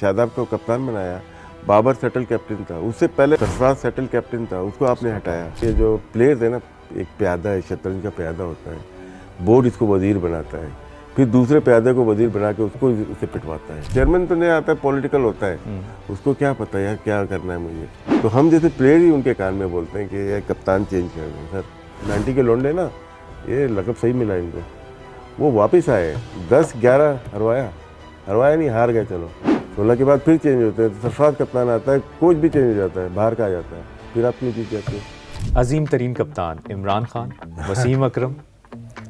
शादाब को कप्तान बनाया, बाबर सेटल कैप्टन था, उससे पहले सरफराज सेटल कैप्टन था, उसको आपने हटाया। ये जो प्लेयर्स है ना, एक प्यादा है, शतरंज का प्यादा होता है, बोर्ड इसको वजीर बनाता है, फिर दूसरे प्यादे को वजीर बना के उसको उससे पिटवाता है। चेयरमैन तो नहीं आता है, पॉलिटिकल होता है, उसको क्या पता यार क्या करना है मुझे। तो हम जैसे प्लेयर ही उनके कान में बोलते हैं कि ये कप्तान चेंज कर दें। सर 90 के लौंडे ना, ये लकब सही मिला इनको, वो वापस आए, 10-11 हरवाया नहीं, हार गए। चलो 16 के बाद फिर चेंज होते हैं, तो सरफराज कप्तान आता है, कोच भी चेंज हो जाता है, बाहर का आ जाता है, फिर आप क्यों जीत जाते हैं। अजीम तरीन कप्तान इमरान खान, वसीम अकरम,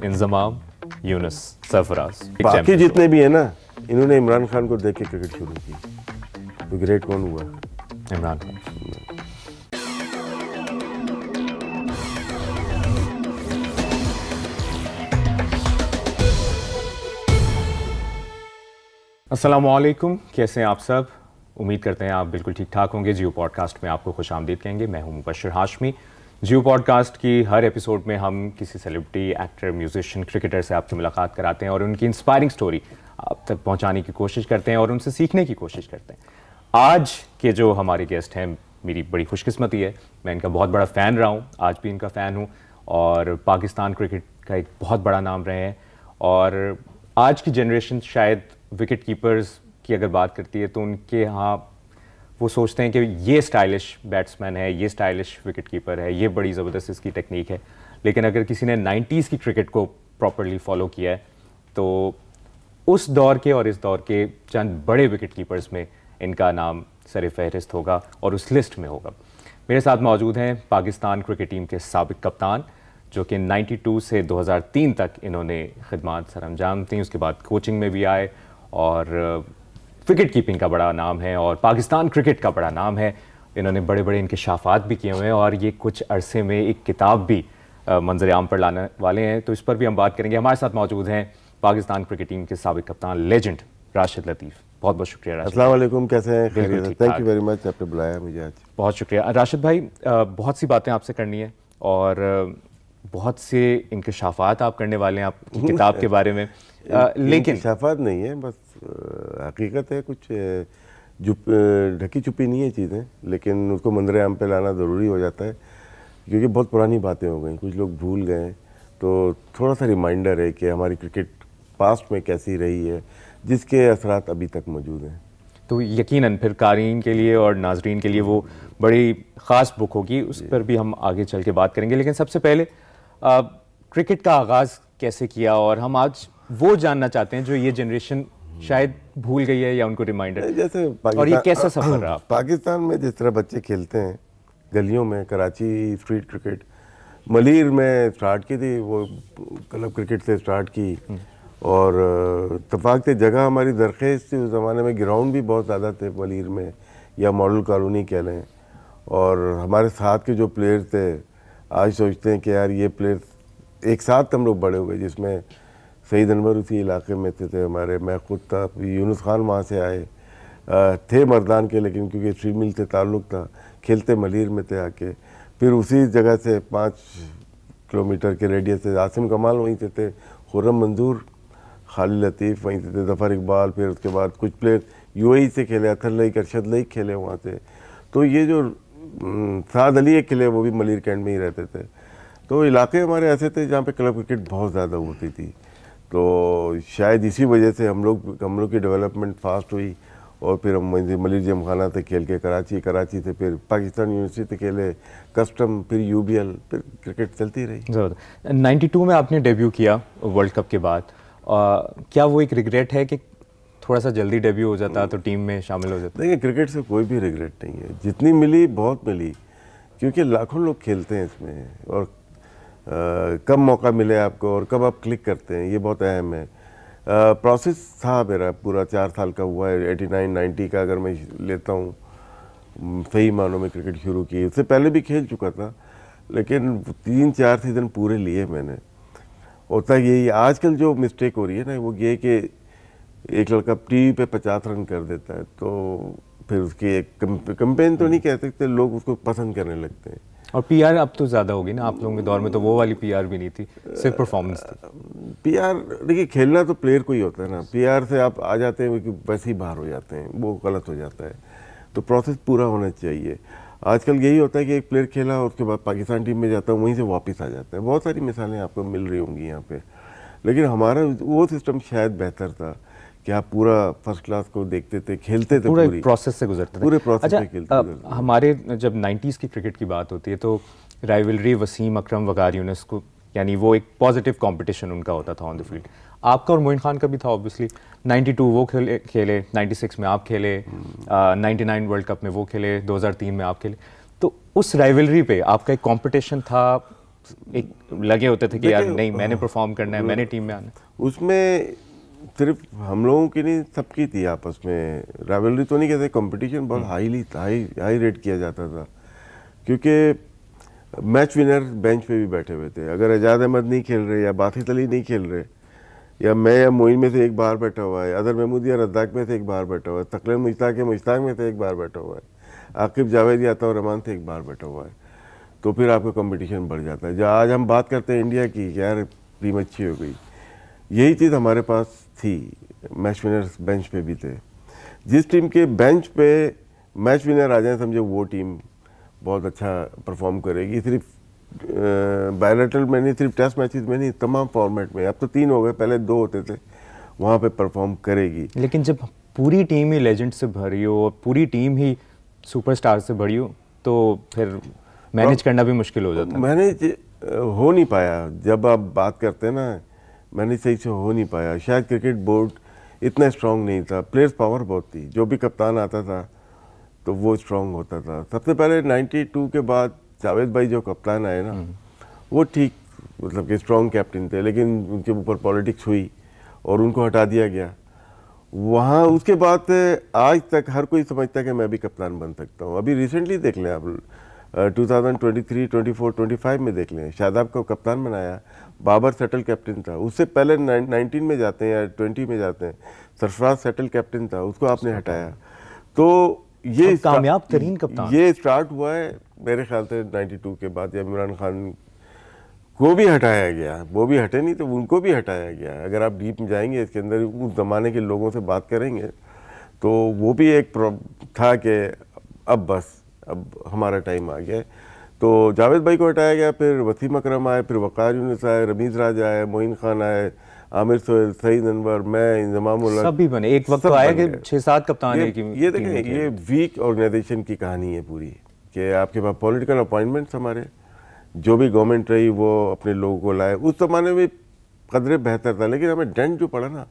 इंजमाम, यूनुस, सरफराज, बाकी जितने भी है ना, इन्होंने इमरान खान को देख के क्रिकेट शुरू की। तो ग्रेट कौन हुआ? इमरान खान। अस्सलामुअलैकुम, कैसे हैं आप सब? उम्मीद करते हैं आप बिल्कुल ठीक ठाक होंगे। जियो पॉडकास्ट में आपको खुश आमदीद कहेंगे। मैं हूं मुबश्शिर हाशमी। जियो पॉडकास्ट की हर एपिसोड में हम किसी सेलिब्रिटी, एक्टर, म्यूजिशियन, क्रिकेटर से आपकी मुलाकात कराते हैं और उनकी इंस्पायरिंग स्टोरी आप तक पहुंचाने की कोशिश करते हैं और उनसे सीखने की कोशिश करते हैं। आज के जो हमारे गेस्ट हैं, मेरी बड़ी खुशकिस्मती है, मैं इनका बहुत बड़ा फ़ैन रहा हूँ, आज भी इनका फ़ैन हूँ और पाकिस्तान क्रिकेट का एक बहुत बड़ा नाम रहे हैं। और आज की जनरेशन शायद विकेट कीपर्स की अगर बात करती है तो उनके यहाँ वो सोचते हैं कि ये स्टाइलिश बैट्समैन है, ये स्टाइलिश विकेट कीपर है, ये बड़ी ज़बरदस्त इसकी टेक्निक है। लेकिन अगर किसी ने 90s की क्रिकेट को प्रॉपरली फॉलो किया है तो उस दौर के और इस दौर के चंद बड़े विकेट कीपर्स में इनका नाम सर फहरिस्त होगा और उस लिस्ट में होगा। मेरे साथ मौजूद हैं पाकिस्तान क्रिकेट टीम के साबिक कप्तान, जो कि 92 से 2003 तक इन्होंने खिदमात सर अंजाम दी। उसके बाद कोचिंग में भी आए और विकेट कीपिंग का बड़ा नाम है और पाकिस्तान क्रिकेट का बड़ा नाम है। इन्होंने बड़े बड़े इंकशाफात भी किए हुए हैं और ये कुछ अरसे में एक किताब भी मंजर आम पर लाने वाले हैं, तो इस पर भी हम बात करेंगे। हमारे साथ मौजूद हैं पाकिस्तान क्रिकेट टीम के साबिक कप्तान, लेजेंड राशिद लतीफ़। बहुत बहुत शुक्रिया। अस्सलाम वालेकुम, कैसे हैं? थैंक यू वेरी मच, आपने बुलाया मुझे आज। बहुत शुक्रिया राशिद भाई। बहुत सी बातें आपसे करनी है और बहुत से इंकशाफात आप करने वाले हैं आपकी किताब के बारे में। लेकिन इंकशाफात नहीं है, बस हकीकत है, कुछ ढकी छुपी नहीं है चीज़ें, लेकिन उसको मंजर आम पे लाना ज़रूरी हो जाता है क्योंकि बहुत पुरानी बातें हो गई, कुछ लोग भूल गए। तो थोड़ा सा रिमाइंडर है कि हमारी क्रिकेट पास्ट में कैसी रही है, जिसके असरात अभी तक मौजूद हैं। तो यकीनन फिर क़ारीन के लिए और नाजरीन के लिए वो बड़ी ख़ास बुक होगी, उस पर भी हम आगे चल के बात करेंगे। लेकिन सबसे पहले क्रिकेट का आगाज़ कैसे किया, और हम आज वो जानना चाहते हैं जो ये जनरेशन शायद भूल गई है या उनको रिमाइंडर, जैसे और ये कैसा सफ़र रहा? पाकिस्तान में जिस तरह बच्चे खेलते हैं गलियों में, कराची स्ट्रीट क्रिकेट, मलीर में स्टार्ट की थी, वो क्लब क्रिकेट से स्टार्ट की, और इत्तेफाक से जगह हमारी दरखेज थी उस ज़माने में, ग्राउंड भी बहुत ज़्यादा थे मलीर में, या मॉडल कॉलोनी कह लें। और हमारे साथ के जो प्लेयर थे, आज सोचते हैं कि यार ये प्लेयर एक साथ हम लोग बड़े हुए, जिसमें सईद अनवर उसी इलाके में थे हमारे, मैं खुद था, यूनुस खान वहाँ से आए थे मर्दान के, लेकिन क्योंकि स्ट्री मिल से ताल्लुक़ था, खेलते मलीर में थे आके। फिर उसी जगह से 5 किलोमीटर के रेडियस से आसिम कमाल वहीं से थे, खुर्रम मंजूर, खालिद लतीफ़ वहीं से थे, ज़फ़र इकबाल, फिर उसके बाद कुछ प्लेयर यूएई से खेले, अथर लईक, अरशद लईक खेले वहाँ से। तो ये जो साद अली एक खेले, वो भी मलीर कैंट में ही रहते थे। तो इलाके हमारे ऐसे थे जहाँ पे क्लब क्रिकेट बहुत ज़्यादा होती थी, तो शायद इसी वजह से हम लोग की डेवलपमेंट फास्ट हुई। और फिर हम मलीर जिमखाना से खेल के कराची से फिर पाकिस्तान यूनिवर्सिटी से खेले, कस्टम, फिर यूबीएल, फिर क्रिकेट चलती रही। 92 में आपने डेब्यू किया वर्ल्ड कप के बाद, क्या वो एक रिग्रेट है कि थोड़ा सा जल्दी डेब्यू हो जाता तो टीम में शामिल हो जाता? देखिए, क्रिकेट से कोई भी रिग्रेट नहीं है, जितनी मिली बहुत मिली, क्योंकि लाखों लोग खेलते हैं इसमें, और कब मौका मिले आपको और कब आप क्लिक करते हैं, ये बहुत अहम है। प्रोसेस था मेरा पूरा 4 साल का हुआ है, 89-90 का अगर मैं लेता हूँ, सही मानों में क्रिकेट शुरू की। उससे पहले भी खेल चुका था, लेकिन 3-4 सीज़न पूरे लिए मैंने। होता यही आजकल जो मिस्टेक हो रही है ना, वो ये कि एक लड़का टीवी पे 50 रन कर देता है, तो फिर उसकी एक कंपेन तो नहीं कह सकते, लोग उसको पसंद करने लगते हैं। और पीआर अब तो ज़्यादा होगी ना, आप लोगों के दौर में तो वो वाली पीआर भी नहीं थी, सिर्फ परफॉर्मेंस थी। पीआर देखिए, खेलना तो प्लेयर को ही होता है ना, पीआर से आप आ जाते हैं कि वैसे ही बाहर हो जाते हैं, वो गलत हो जाता है। तो प्रोसेस पूरा होना चाहिए। आजकल यही होता है कि एक प्लेयर खेला, उसके बाद पाकिस्तान टीम में जाता है, वहीं से वापस आ जाता है। बहुत सारी मिसालें आपको मिल रही होंगी यहाँ पे, लेकिन हमारा वो सिस्टम शायद बेहतर था कि आप पूरा फर्स्ट क्लास को देखते थे, खेलते थे, पूरे प्रोसेस से गुजरते थे, पूरे प्रोसेस से खेलते थे। हमारे जब 90s की क्रिकेट की बात होती है तो राइवलरी वसीम अकरम वकार यूनुस को, यानी वो एक पॉजिटिव कंपटीशन उनका होता था ऑन द फील्ड। आपका और मोइन खान का भी था ऑब्वियसली। 92 वो खेले, 96 में आप खेले, 99 वर्ल्ड कप में वो खेले, 2003 में आप खेले। तो उस राइवलरी पे आपका एक कंपटीशन था, एक लगे होते थे कि यार नहीं, मैंने परफॉर्म करना है, मैंने टीम में आना है। उसमें सिर्फ हम लोगों की नहीं, सबकी थी आपस में राइवलरी, तो नहीं कहते, कंपटीशन बहुत हाई रेट किया जाता था, क्योंकि मैच विनर बेंच पे भी बैठे हुए थे। अगर एजाज अहमद नहीं खेल रहे या बासित अली नहीं खेल रहे, या मैं या मोइन में से एक बाहर बैठा हुआ है, अदर महमूद या रद्दाक में से एक बाहर बैठा हुआ है, तकलीफ मुश्ताक में से एक बाहर बैठा हुआ है, आकिब जावेद या अता रहमान से एक बाहर बैठा हुआ है, तो फिर आपका कंपटीशन बढ़ जाता है। जो आज हम बात करते हैं इंडिया की, यार टीम अच्छी हो गई, यही चीज़ हमारे पास थी। मैच विनर्स बेंच पे भी थे। जिस टीम के बेंच पे मैच विनर आ जाए, समझो वो टीम बहुत अच्छा परफॉर्म करेगी। सिर्फ बायलैटरल में नहीं, सिर्फ टेस्ट मैचेस में नहीं, तमाम फॉर्मेट में। अब तो 3 हो गए, पहले 2 होते थे, वहाँ पे परफॉर्म करेगी। लेकिन जब पूरी टीम ही लेजेंड से भरी हो और पूरी टीम ही सुपरस्टार से भरी हो, तो फिर मैनेज करना भी मुश्किल हो जाता है। मैनेज हो नहीं पाया। जब आप बात करते हैं ना, मैनेज सही से हो नहीं पाया। शायद क्रिकेट बोर्ड इतना स्ट्रांग नहीं था, प्लेयर्स पावर बहुत थी, जो भी कप्तान आता था तो वो स्ट्रांग होता था। सबसे पहले 92 के बाद जावेद भाई जो कप्तान आए ना, वो ठीक, मतलब कि स्ट्रांग कैप्टन थे, लेकिन उनके ऊपर पॉलिटिक्स हुई और उनको हटा दिया गया। वहाँ उसके बाद आज तक हर कोई समझता है कि मैं भी कप्तान बन सकता हूँ। अभी रिसेंटली देख लें आप, 2023, 24, 25 में देख लें, शादाब को कप्तान बनाया, बाबर सेटल कैप्टन था। उससे पहले 19 में जाते हैं या 20 में जाते हैं, सरफराज सेटल कैप्टन था, उसको आपने हटाया। तो ये कामयाब तरीन कप्तान, ये स्टार्ट हुआ है मेरे ख्याल से 92 के बाद। या इमरान खान को भी हटाया गया, वो भी हटे नहीं तो उनको भी हटाया गया। अगर आप डीप में जाएंगे इसके अंदर, उस ज़माने के लोगों से बात करेंगे, तो वो भी एक था कि अब बस, अब हमारा टाइम आ गया। तो जावेद भाई को हटाया गया, फिर वसीम अकरम आए, फिर वकार यूनुस आए, रमीज़ राज आए, मोइन खान आए, आमिर सोहेल, सईद अनवर, मैं, इंजमाम उल हक, सब भी बने। एक वक्त तो आया कि 6-7 कप्तान है कि ये देखें, ये वीक ऑर्गेनाइजेशन की कहानी है पूरी, कि आपके पास पॉलिटिकल अपॉइंटमेंट्स, हमारे जो भी गवर्नमेंट रही वो अपने लोगों को लाए। उस ज़माने में कदरे बेहतर था, लेकिन हमें डेंट जो पड़ा ना,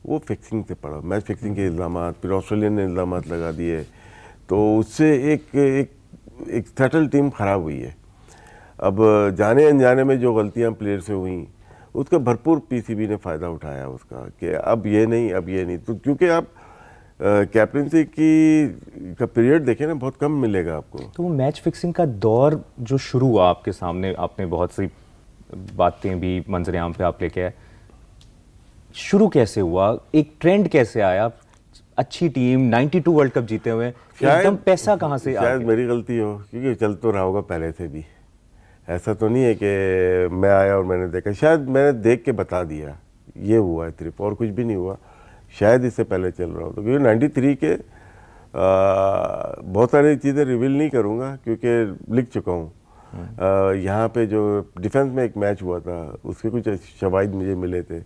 वो फिक्सिंग से पड़ा। मैच फिक्सिंग के इल्ज़ाम, फिर ऑस्ट्रेलियन ने इल्ज़ाम लगा दिए, तो उससे एक सेटल टीम ख़राब हुई है। अब जाने अनजाने में जो गलतियां प्लेयर से हुई, उसका भरपूर पीसीबी ने फ़ायदा उठाया उसका, कि अब ये नहीं। तो क्योंकि आप कैप्टनसी का पीरियड देखें ना, बहुत कम मिलेगा आपको। तो वो मैच फिक्सिंग का दौर जो शुरू हुआ आपके सामने, आपने बहुत सी बातें भी मंजर आम पे आप लेके आए, शुरू कैसे हुआ, एक ट्रेंड कैसे आया? अच्छी टीम, 92 वर्ल्ड कप जीते हुए, एकदम पैसा कहाँ से आ गया? शायद मेरी गलती हो, क्योंकि चल तो रहा होगा पहले से भी। ऐसा तो नहीं है कि मैं आया और मैंने देखा, शायद मैंने देख के बता दिया, ये हुआ है सिर्फ, और कुछ भी नहीं हुआ। शायद इससे पहले चल रहा हो, तो क्योंकि 93 के बहुत सारी चीज़ें रिवील नहीं करूँगा, क्योंकि लिख चुका हूँ। यहाँ पे जो डिफेंस में एक मैच हुआ था, उसके कुछ शवाहिद मुझे मिले थे।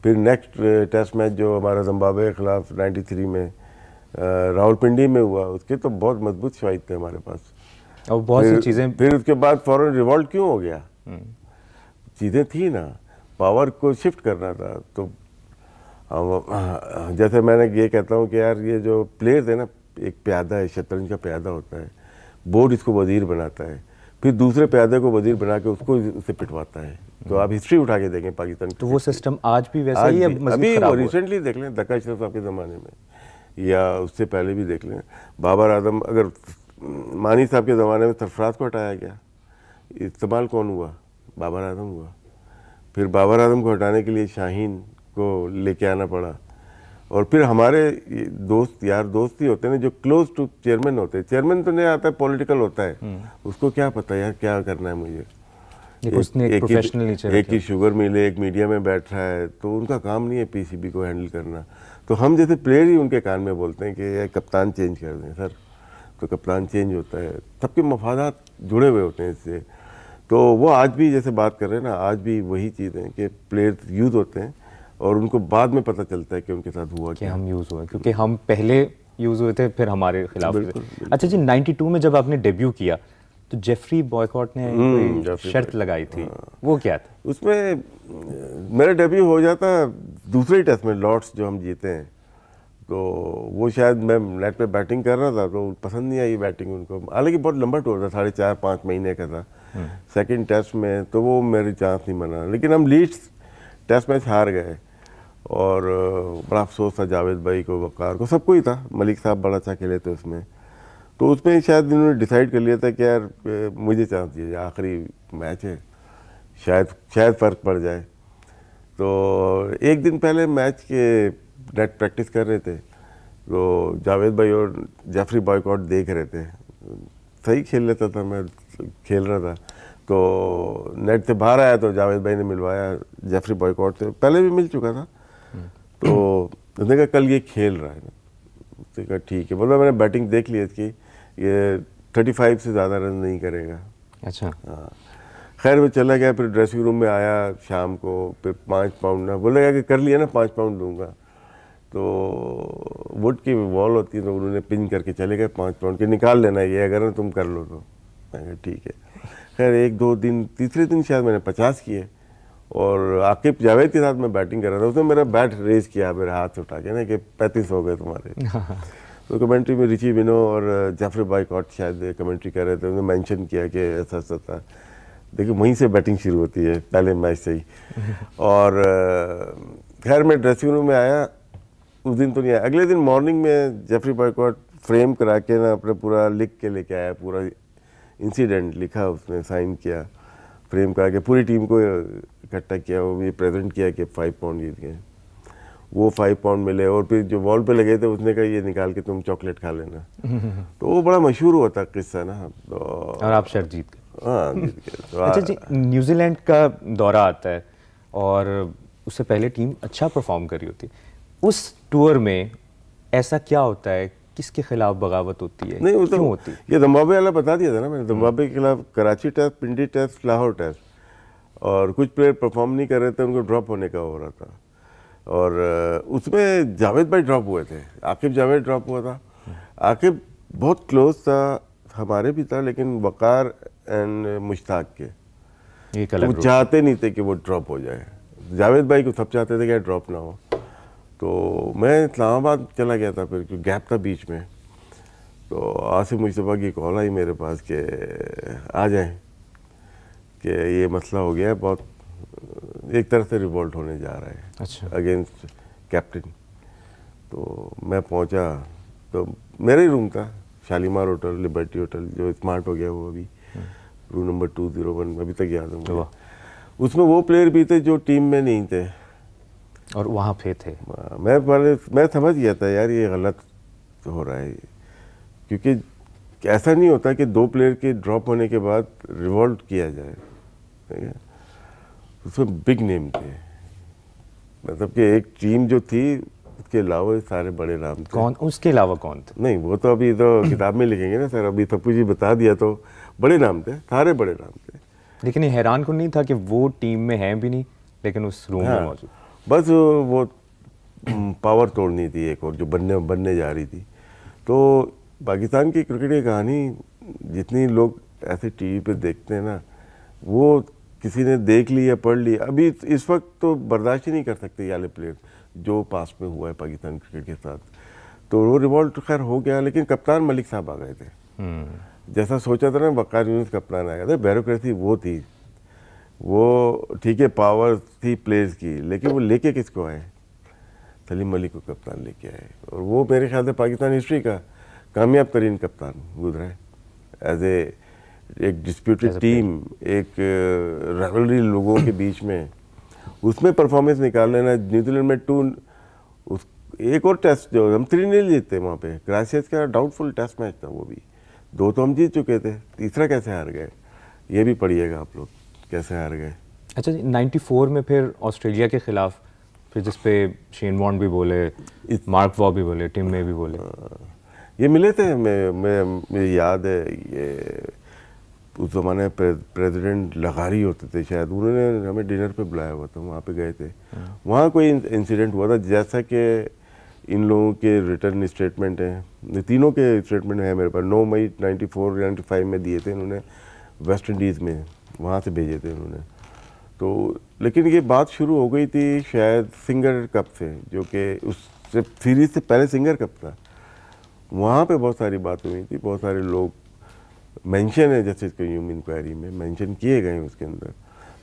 फिर नेक्स्ट टेस्ट मैच जो हमारा जिम्बाब्वे के खिलाफ 93 में रावलपिंडी में हुआ, उसके तो बहुत मजबूत शवाहिद थे हमारे पास, और बहुत सी चीज़ें। फिर उसके बाद फौरन रिवॉल्ट क्यों हो गया? चीज़ें थी ना, पावर को शिफ्ट करना था। तो जैसे मैंने ये कहता हूँ कि यार, ये जो प्लेयर है ना, एक प्यादा है, शतरंज का प्यादा होता है, बोर्ड इसको वजीर बनाता है, फिर दूसरे प्यादे को वजीर बना के उससे पिटवाता है। तो आप हिस्ट्री उठा के देखें पाकिस्तान, तो वो सिस्टम आज भी वैसा ही है? अभी रिसेंटली देख लें, दक्का अशरफ साहब के ज़माने में, या उससे पहले भी देख लें, बाबर आजम, अगर मानी साहब के ज़माने में सरफराज को हटाया गया, इस्तेमाल कौन हुआ? बाबर आजम हुआ। फिर बाबर आजम को हटाने के लिए शाहीन को लेके आना पड़ा, और फिर हमारे दोस्त यार दोस्त ही होते हैं जो क्लोज टू चेयरमैन होते हैं। चेयरमैन तो नहीं आता है, पॉलिटिकल होता है, उसको क्या पता यार क्या करना है मुझे। एक ही शुगर मिल है, एक मीडिया में बैठ रहा है, तो उनका काम नहीं है पीसीबी को हैंडल करना। तो हम जैसे प्लेयर ही उनके कान में बोलते हैं कि यार कप्तान चेंज कर दें सर, तो कप्तान चेंज होता है। सबके मफादात जुड़े हुए होते हैं इससे। तो वो आज भी जैसे बात कर रहे हैं ना, आज भी वही चीज़ है कि प्लेयर्स यूज़ होते हैं और उनको बाद में पता चलता है कि उनके साथ हुआ क्या। हम यूज़ हुए क्योंकि हम पहले यूज़ हुए थे, फिर हमारे खिलाफ हुए। अच्छा जी, 92 में जब आपने डेब्यू किया तो जेफरी बॉयकॉट ने कोई शर्त लगाई थी, वो क्या था? उसमें मेरा डेब्यू हो जाता दूसरे टेस्ट में, लॉर्ड्स जो हम जीते हैं, तो वो शायद मैं नेट पे बैटिंग कर रहा था तो पसंद नहीं आई बैटिंग उनको। हालांकि बहुत लंबा टूर था, 4.5-5 महीने का था। सेकंड टेस्ट में तो वो मेरी चांस नहीं बना, लेकिन हम लीड्स टेस्ट मैच हार गए और बड़ा अफसोस था जावेद भाई को, वकार को, सबको ही था। मलिक साहब बड़ा अच्छा खेले थे उसमें, तो उसमें शायद इन्होंने डिसाइड कर लिया था कि यार मुझे चांस दीजिए, आखिरी मैच है, शायद फ़र्क पड़ जाए। तो एक दिन पहले मैच के नेट प्रैक्टिस कर रहे थे, तो जावेद भाई और जेफरी बॉयकॉट देख रहे थे। सही खेल लेता था, मैं खेल रहा था, तो नेट से बाहर आया तो जावेद भाई ने मिलवाया जेफरी बॉयकॉट से, पहले भी मिल चुका था। तो उसने कहा कल ये खेल रहा है, उसने कहा ठीक है। बोला मैंने बैटिंग देख ली इसकी, ये 35 से ज़्यादा रन नहीं करेगा। अच्छा, हाँ, खैर वो चला गया। फिर ड्रेसिंग रूम में आया शाम को, फिर 5 पाउंड ना बोलेगा कि कर लिया ना 5 पाउंड दूंगा। तो वुड की वॉल होती है, तो उन्होंने पिन करके चले गए 5 पाउंड के, निकाल लेना ये अगर ना तुम कर लो तो। मैं कहा ठीक है। खैर 1-2 दिन, तीसरे दिन शायद मैंने 50 किए और आकिब जावेद के साथ मैं बैटिंग कर रहा था। उसने मेरा बैट रेज किया मेरे हाथ उठा के ना कि 35 हो गए तुम्हारे। तो कमेंट्री में रिची विनो और जेफरी बॉयकॉट शायद कमेंट्री कर रहे थे, उन्होंने मेंशन किया कि ऐसा ऐसा था। देखिए वहीं से बैटिंग शुरू होती है, पहले मैच से ही। और खैर मैं ड्रेसिंग रूम में आया, उस दिन तो नहीं आया। अगले दिन मॉर्निंग में जेफरी बॉयकॉट फ्रेम करा के ना अपना पूरा लिख के लेके आया, पूरा इंसिडेंट लिखा, उसने साइन किया, फ्रेम करा के पूरी टीम को इकट्ठा किया, वो भी प्रेजेंट किया कि 5 पाउंड जीत गए। वो 5 पाउंड मिले और फिर जो वॉल पे लगे थे उसने कहा ये निकाल के तुम चॉकलेट खा लेना। तो वो बड़ा मशहूर हुआ था किस्सा ना। तो और आप शर्त जीत गए। हाँ जीत गए। तो अच्छा जी, न्यूजीलैंड का दौरा आता है और उससे पहले टीम अच्छा परफॉर्म कर रही होती, उस टूर में ऐसा क्या होता है, किसके खिलाफ बगावत होती है? नहीं वो क्यों तो होती? ये जिम्बाब्वे वाला बता दिया था ना मैंने। जिम्बाब्वे के खिलाफ कराची टेस्ट, पिंडी टेस्ट, लाहौर टेस्ट, और कुछ प्लेयर परफॉर्म नहीं कर रहे थे, उनको ड्रॉप होने का हो रहा था। और उसमें जावेद भाई ड्रॉप हुए थे, आकिब जावेद ड्रॉप हुआ था। आकिब बहुत क्लोज था, हमारे भी था, लेकिन वकार एंड मुश्ताक के वो चाहते नहीं थे कि वो ड्रॉप हो जाए। जावेद भाई को सब चाहते थे कि ड्रॉप ना हो। तो मैं इस्लामाबाद चला गया था, फिर गैप था बीच में, तो आसिफ मुस्तफ़ा की कॉल आई मेरे पास कि आ जाएं, कि ये मसला हो गया है, बहुत एक तरह से रिवोल्ट होने जा रहा है। अच्छा। Against captain. तो मैं पहुंचा तो मेरा ही रूम था, शालीमार होटल, लिबर्टी होटल, जो स्मार्ट हो गया वो अभी, रूम नंबर 201, अभी तक याद है मुझे। उसमें वो प्लेयर भी थे जो टीम में नहीं थे और वहाँ पे थे। मैं समझ गया था यार ये गलत हो रहा है, क्योंकि ऐसा नहीं होता कि 2 प्लेयर के ड्रॉप होने के बाद रिवोल्ट किया जाए। ठीक है, उसमें बिग नेम थे, मतलब कि एक टीम जो थी उसके अलावा सारे बड़े नाम थे। कौन? उसके अलावा कौन थे? नहीं वो तो अभी तो किताब में लिखेंगे ना सर, अभी तप्पू जी बता दिया तो बड़े नाम थे, सारे बड़े नाम थे। लेकिन ये हैरान को नहीं था कि वो टीम में है भी नहीं लेकिन उस रूम में मौजूद। बस वो पावर तोड़नी थी एक और जो बनने जा रही थी। तो पाकिस्तान की क्रिकेट की कहानी जितनी लोग ऐसे टीवी पे देखते हैं ना, वो किसी ने देख ली या पढ़ ली। अभी इस वक्त तो बर्दाश्त ही नहीं कर सकते ये वाले प्लेयर जो पास में हुआ है पाकिस्तान क्रिकेट के साथ। तो वो रिवॉल्ट खैर हो गया, लेकिन कप्तान मलिक साहब आ गए थे। जैसा सोचा था ना, वकार यूनुस कप्तान आ गया था। ब्यूरोक्रेसी वो थी, वो ठीक है पावर थी प्लेयर्स की, लेकिन वो लेके किसको आए? सलीम मलिक को कप्तान लेके आए, और वो मेरे ख्याल से पाकिस्तान हिस्ट्री का कामयाब तरीन कप्तान गुजरा है। एज एक डिस्प्यूटेड टीम, एक राइवलरी लोगों के बीच में, उसमें परफॉर्मेंस निकाल लेना। न्यूजीलैंड में एक और टेस्ट जो हम 3-0 जीते वहाँ पे, ग्रासियस का डाउटफुल टेस्ट मैच था वो भी, 2 तो हम जीत चुके थे, तीसरा कैसे हार गए, ये भी पढ़िएगा आप लोग कैसे हार गए। अच्छा जी, 94 में फिर ऑस्ट्रेलिया के खिलाफ, फिर जिस पे शेन वॉर्न भी बोले, मार्क वॉ भी बोले, टिम में भी बोले, ये मिले थे, मुझे याद है, ये उस ज़माने प्रेसिडेंट लगारी होते थे शायद, उन्होंने हमें डिनर पे बुलाया हुआ था, वहाँ पे गए थे। वहाँ कोई इंसिडेंट हुआ था, जैसा कि इन लोगों के रिटर्न स्टेटमेंट हैं, तीनों के स्टेटमेंट है मेरे पास, 9 मई 94-95 में दिए थे इन्होंने, वेस्ट इंडीज़ में, वहाँ से भेजे थे उन्होंने। तो लेकिन ये बात शुरू हो गई थी शायद सिंगर कप से, जो कि उस सीरीज़ से पहले सिंगर कप था, वहाँ पे बहुत सारी बात हुई थी, बहुत सारे लोग मेंशन है जस्टिस क्यूम इंक्वायरी में मेंशन किए गए उसके अंदर।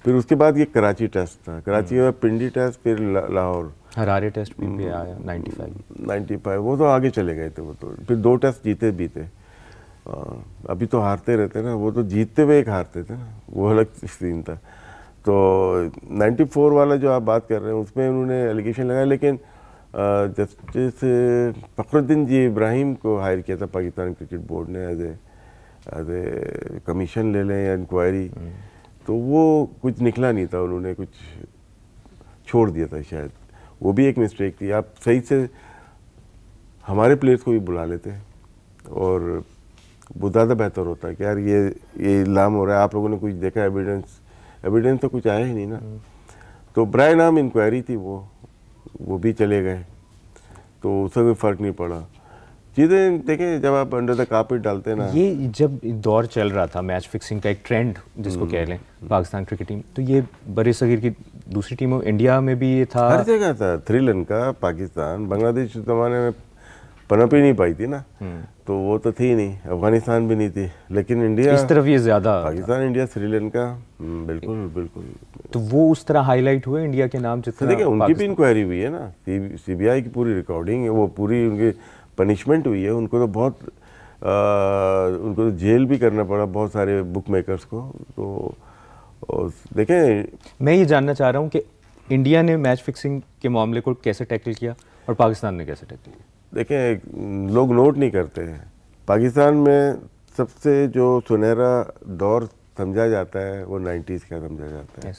फिर उसके बाद ये कराची टेस्ट था, कराची में पिंडी टेस्ट, फिर लाहौर, हरारे टेस्ट भी आया 95, वो तो आगे चले गए थे, वो तो फिर 2 टेस्ट जीते भी थे। अभी तो हारते रहते ना, वो तो जीतते हुए एक हारते थे ना, वो अलग सीन था। तो 94 वाला जो आप बात कर रहे हैं उसमें उन्होंने एलिगेशन लगाया, लेकिन जस्टिस फखरुद्दीन जी इब्राहिम को हायर किया था पाकिस्तान क्रिकेट बोर्ड ने एज ए कमीशन ले लें या इंक्वायरी, तो वो कुछ निकला नहीं था, उन्होंने कुछ छोड़ दिया था शायद, वो भी एक मिस्टेक थी। आप सही से हमारे प्लेयर्स को भी बुला लेते और वो ज़्यादा बेहतर होता है कि यार ये इल्ज़ाम हो रहा है, आप लोगों ने कुछ देखा, एविडेंस तो कुछ आया ही नहीं ना। तो बराए नाम इंक्वायरी थी, वो भी चले गए, तो उससे कोई फ़र्क नहीं पड़ा। चीज़ें देखें, जब आप अंडर द कारपेट डालते हैं ना, ये जब दौर चल रहा था मैच फिक्सिंग का, एक ट्रेंड जिसको कह लें, पाकिस्तान क्रिकेट टीम, तो ये बड़े सगीर की दूसरी टीमों, इंडिया में भी ये था, हर जगह था। श्रीलंका, पाकिस्तान, बांग्लादेश उस ज़माने में पनप ही नहीं पाई थी ना, तो वो तो थी नहीं, अफगानिस्तान भी नहीं थी, लेकिन इंडिया इस तरफ ये ज़्यादा, पाकिस्तान, इंडिया, श्रीलंका, बिल्कुल बिल्कुल। तो वो उस तरह हाईलाइट हुए इंडिया के नाम जितना। देखिए उनकी भी इंक्वायरी हुई है ना, CBI की पूरी रिकॉर्डिंग है, वो पूरी उनकी पनिशमेंट हुई है, उनको तो बहुत उनको तो जेल भी करना पड़ा, बहुत सारे बुक मेकर्स को। तो देखें, मैं ये जानना चाह रहा हूँ कि इंडिया ने मैच फिक्सिंग के मामले को कैसे टैकल किया और पाकिस्तान ने कैसे टैकल किया। देखें, लोग नोट नहीं करते हैं, पाकिस्तान में सबसे जो सुनहरा दौर समझा जाता है वो 90s का समझा जाता है,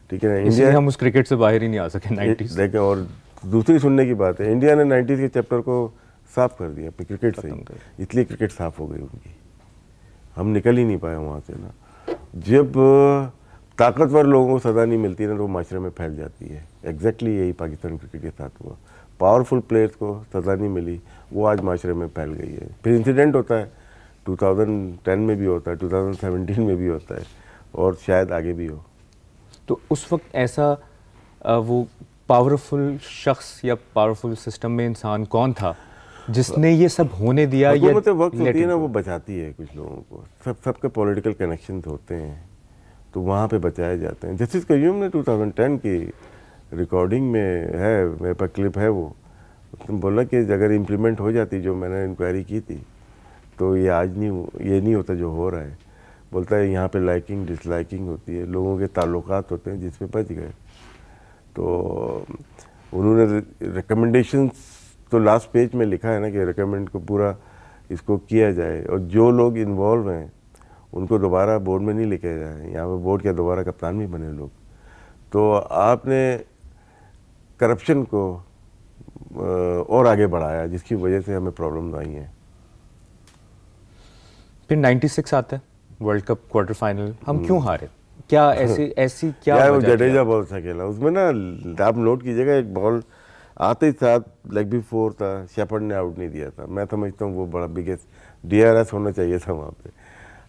ठीक है ना। इंडिया, हम उस क्रिकेट से बाहर ही नहीं आ सके 90s। देखें, और दूसरी सुनने की बात है, इंडिया ने 90s के चैप्टर को साफ कर दिया क्रिकेट से, इसलिए क्रिकेट साफ हो गई उनकी, हम निकल ही नहीं पाए वहाँ से ना। जब ताकतवर लोगों को सज़ा नहीं मिलती ना, तो वो माशरे में फैल जाती है। एग्जैक्टली यही पाकिस्तान क्रिकेट के साथ हुआ, पावरफुल प्लेयर्स को सज़ा नहीं मिली, वो आज माशरे में फैल गई है। फिर इंसिडेंट होता है, 2010 में भी होता है, 2017 में भी होता है, और शायद आगे भी हो। तो उस वक्त ऐसा वो पावरफुल शख्स या पावरफुल सिस्टम में इंसान कौन था जिसने ये सब होने दिया? या वक्त होती है ना, वो बचाती है कुछ लोगों को, सबके पॉलिटिकल कनेक्शंस होते हैं, तो वहाँ पे बचाए जाते हैं। जस्टिस क्यूम ने 2010 की रिकॉर्डिंग में है, मेरे पास क्लिप है, वो बोला कि अगर इम्प्लीमेंट हो जाती जो मैंने इंक्वायरी की थी, तो ये आज नहीं होता जो हो रहा है। बोलता है यहाँ पे लाइकिंग डिसलाइकिंग होती है, लोगों के ताल्लुकात होते हैं जिसमें बच गए। तो उन्होंने रिकमेंडेशंस तो लास्ट पेज में लिखा है ना कि रिकमेंड को पूरा इसको किया जाए, और जो लोग इन्वॉल्व हैं उनको दोबारा बोर्ड में नहीं लेके जाए, यहाँ पे बोर्ड के दोबारा कप्तान भी बने लोग। तो आपने करप्शन को और आगे बढ़ाया, जिसकी वजह से हमें प्रॉब्लम आई हैं। फिर 96 आता है, वर्ल्ड कप क्वार्टर फाइनल, हम क्यों हारे? क्या ऐसी क्या वो जडेजा बहुत अच्छा खेला उसमें ना, आप नोट कीजिएगा, एक बॉल आते ही साथ लेग भी 4 था, शेफर्ड ने आउट नहीं दिया था। मैं समझता हूँ वो बड़ा बिगेस्ट DRS होना चाहिए था वहाँ पे।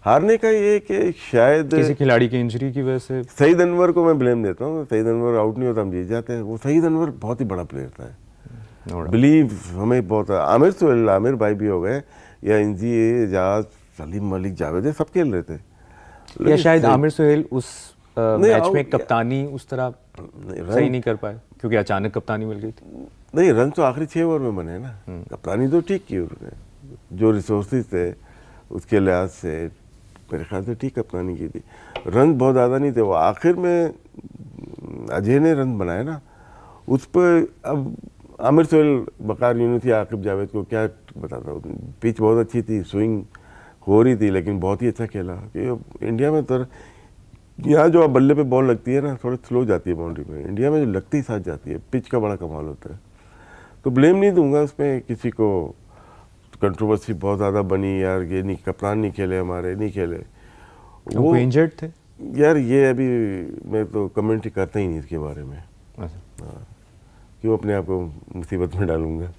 हारने का ये कि शायद किसी खिलाड़ी की इंजरी की वजह से। सईद अनवर को मैं ब्लेम देता हूँ, सईद अनवर आउट नहीं होता हम जीत जाते हैं। वो सईद अनवर बहुत ही बड़ा प्लेयर था, बिलीव हमें बहुत। आमिर सुहेल, आमिर भाई भी हो गए, या इंजी, एजाज, सलीम मलिक, जावेद, सब खेल रहे थे। या शायद आमिर सुहेल उस मैच में कप्तानी उस तरह सही नहीं कर पाए क्योंकि अचानक कप्तानी मिल गई थी। नहीं, रन तो आखिरी 6 ओवर में बने ना, कप्तानी तो ठीक की उन्होंने, जो रिसोर्सेज थे उसके लिहाज से मेरे ख्याल से ठीक कप्तानी की थी। रन बहुत ज़्यादा नहीं थे, वो आखिर में अजय ने रन बनाए ना, उस पर अब आमिर सोहेल, बकार यूनुस या आकिब जावेद को क्या बताता हूँ, पिच बहुत अच्छी थी, स्विंग हो रही थी, लेकिन बहुत ही अच्छा खेला। कि इंडिया में तो यहाँ जो बल्ले पे बॉल लगती है ना, थोड़ी स्लो जाती है बाउंड्री पे, इंडिया में जो लगती ही साथ जाती है, पिच का बड़ा कमाल होता है। तो ब्लेम नहीं दूंगा उसमें किसी को, कंट्रोवर्सी बहुत ज़्यादा बनी यार, ये नहीं, कप्तान नहीं खेले हमारे, नहीं खेले, वो इंजर्ड थे यार। ये अभी मैं तो कमेंट्री करता ही नहीं इसके बारे में। हाँ, क्यों अपने आप को मुसीबत में डालूंगा।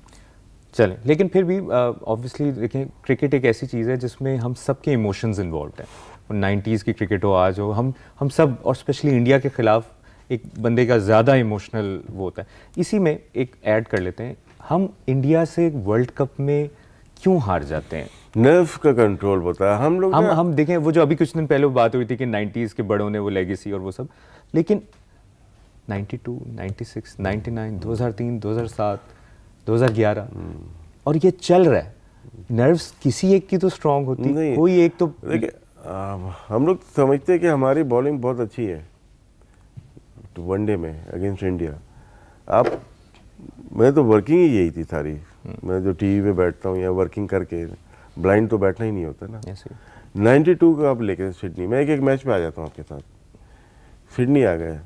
चलें, लेकिन फिर भी ऑब्वियसली देखें, क्रिकेट एक ऐसी चीज़ है जिसमें हम सबके इमोशंस इन्वॉल्व हैं। 90s की क्रिकेट हो, आज हो, हम सब, और स्पेशली इंडिया के ख़िलाफ़ एक बंदे का ज़्यादा इमोशनल वो होता है। इसी में एक ऐड कर लेते हैं, हम इंडिया से वर्ल्ड कप में क्यों हार जाते हैं? नर्व का कंट्रोल होता है। हम लोग हम देखें, वो जो अभी कुछ दिन पहले बात हुई थी कि 90s के बड़ों ने वो लेगेसी और वो सब, लेकिन 92, 96, 99, 2003, 2007, 2011 और ये चल रहा है। नर्व्स किसी एक की तो स्ट्रांग होती नहीं, कोई एक तो देखिए, हम लोग समझते हैं कि हमारी बॉलिंग बहुत अच्छी है तो वनडे में अगेंस्ट इंडिया। मैं तो वर्किंग ही यही थी सारी। मैं जो टीवी पे बैठता हूँ या वर्किंग करके, ब्लाइंड तो बैठना ही नहीं होता ना। 92 का आप लेके सिडनी, मैं एक मैच पे आ जाता हूँ आपके साथ। सिडनी आ गए,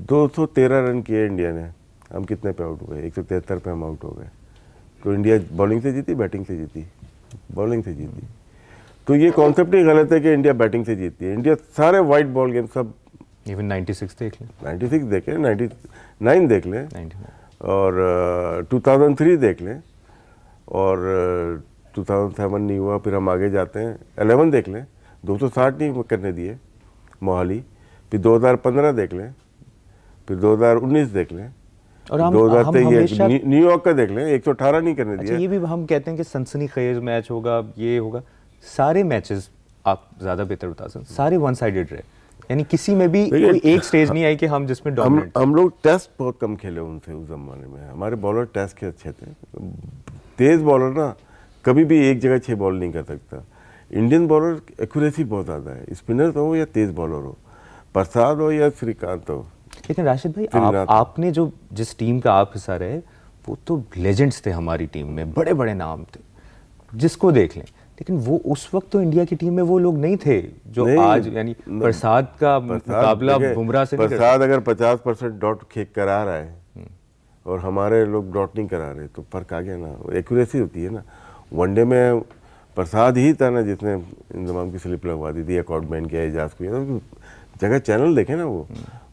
213 रन किए इंडिया ने, हम कितने पे आउट हुए? 173 पे हम आउट हो गए। तो इंडिया बॉलिंग से जीती, बैटिंग से जीती? बॉलिंग से जीती। तो ये कॉन्सेप्ट ही गलत है कि इंडिया बैटिंग से जीतती है। इंडिया सारे वाइट बॉल गेम सब, इवन 96 देख लें, 96 देख लें, 99 देख लें, और 2003 देख लें, और 2007 नहीं हुआ, फिर हम आगे जाते हैं, 11 देख लें, 260 नहीं करने दिए मोहाली, फिर 2015 देख लें, फिर 2019 देख लें, और हम 2023 न्यूयॉर्क का देख लें, 118 नहीं करने दिया। ये भी हम कहते हैं कि सनसनीखेज मैच होगा, ये होगा। सारे मैचेस आप ज़्यादा बेहतर बता सकते, सारे वन साइडेड रहे, यानी किसी में भी कोई एक स्टेज नहीं आई कि हम जिसमें डोमिनेट। हम लोग टेस्ट बहुत कम खेले उनसे उस जमाने में। हमारे बॉलर टेस्ट के अच्छे थे। तेज बॉलर ना कभी भी एक जगह 6 बॉल नहीं कर सकता। इंडियन बॉलर एक्यूरेसी बहुत ज़्यादा है, स्पिनर हो या तेज बॉलर हो, प्रसाद हो या श्रीकांत हो। लेकिन राशिद भाई, आपने जो जिस टीम का आप हिस्सा रहे, वो तो लेजेंड्स थे हमारी टीम में, बड़े बड़े नाम थे, जिसको देख लें। लेकिन वो उस वक्त तो इंडिया की टीम में वो लोग नहीं थे जो नहीं, आज, यानी प्रसाद का मुकाबला बुमराह से नहीं। प्रसाद अगर 50% डॉट खेक करा रहा है और हमारे लोग डॉट नहीं करा रहे, तो फर्क आ गया ना। एक्यूरेसी होती है ना। वनडे में प्रसाद ही था ना जिसने इंतजाम की स्लिप लगवा दी थी, अकॉर्डमैन के एजाज को। जगह चैनल देखे ना,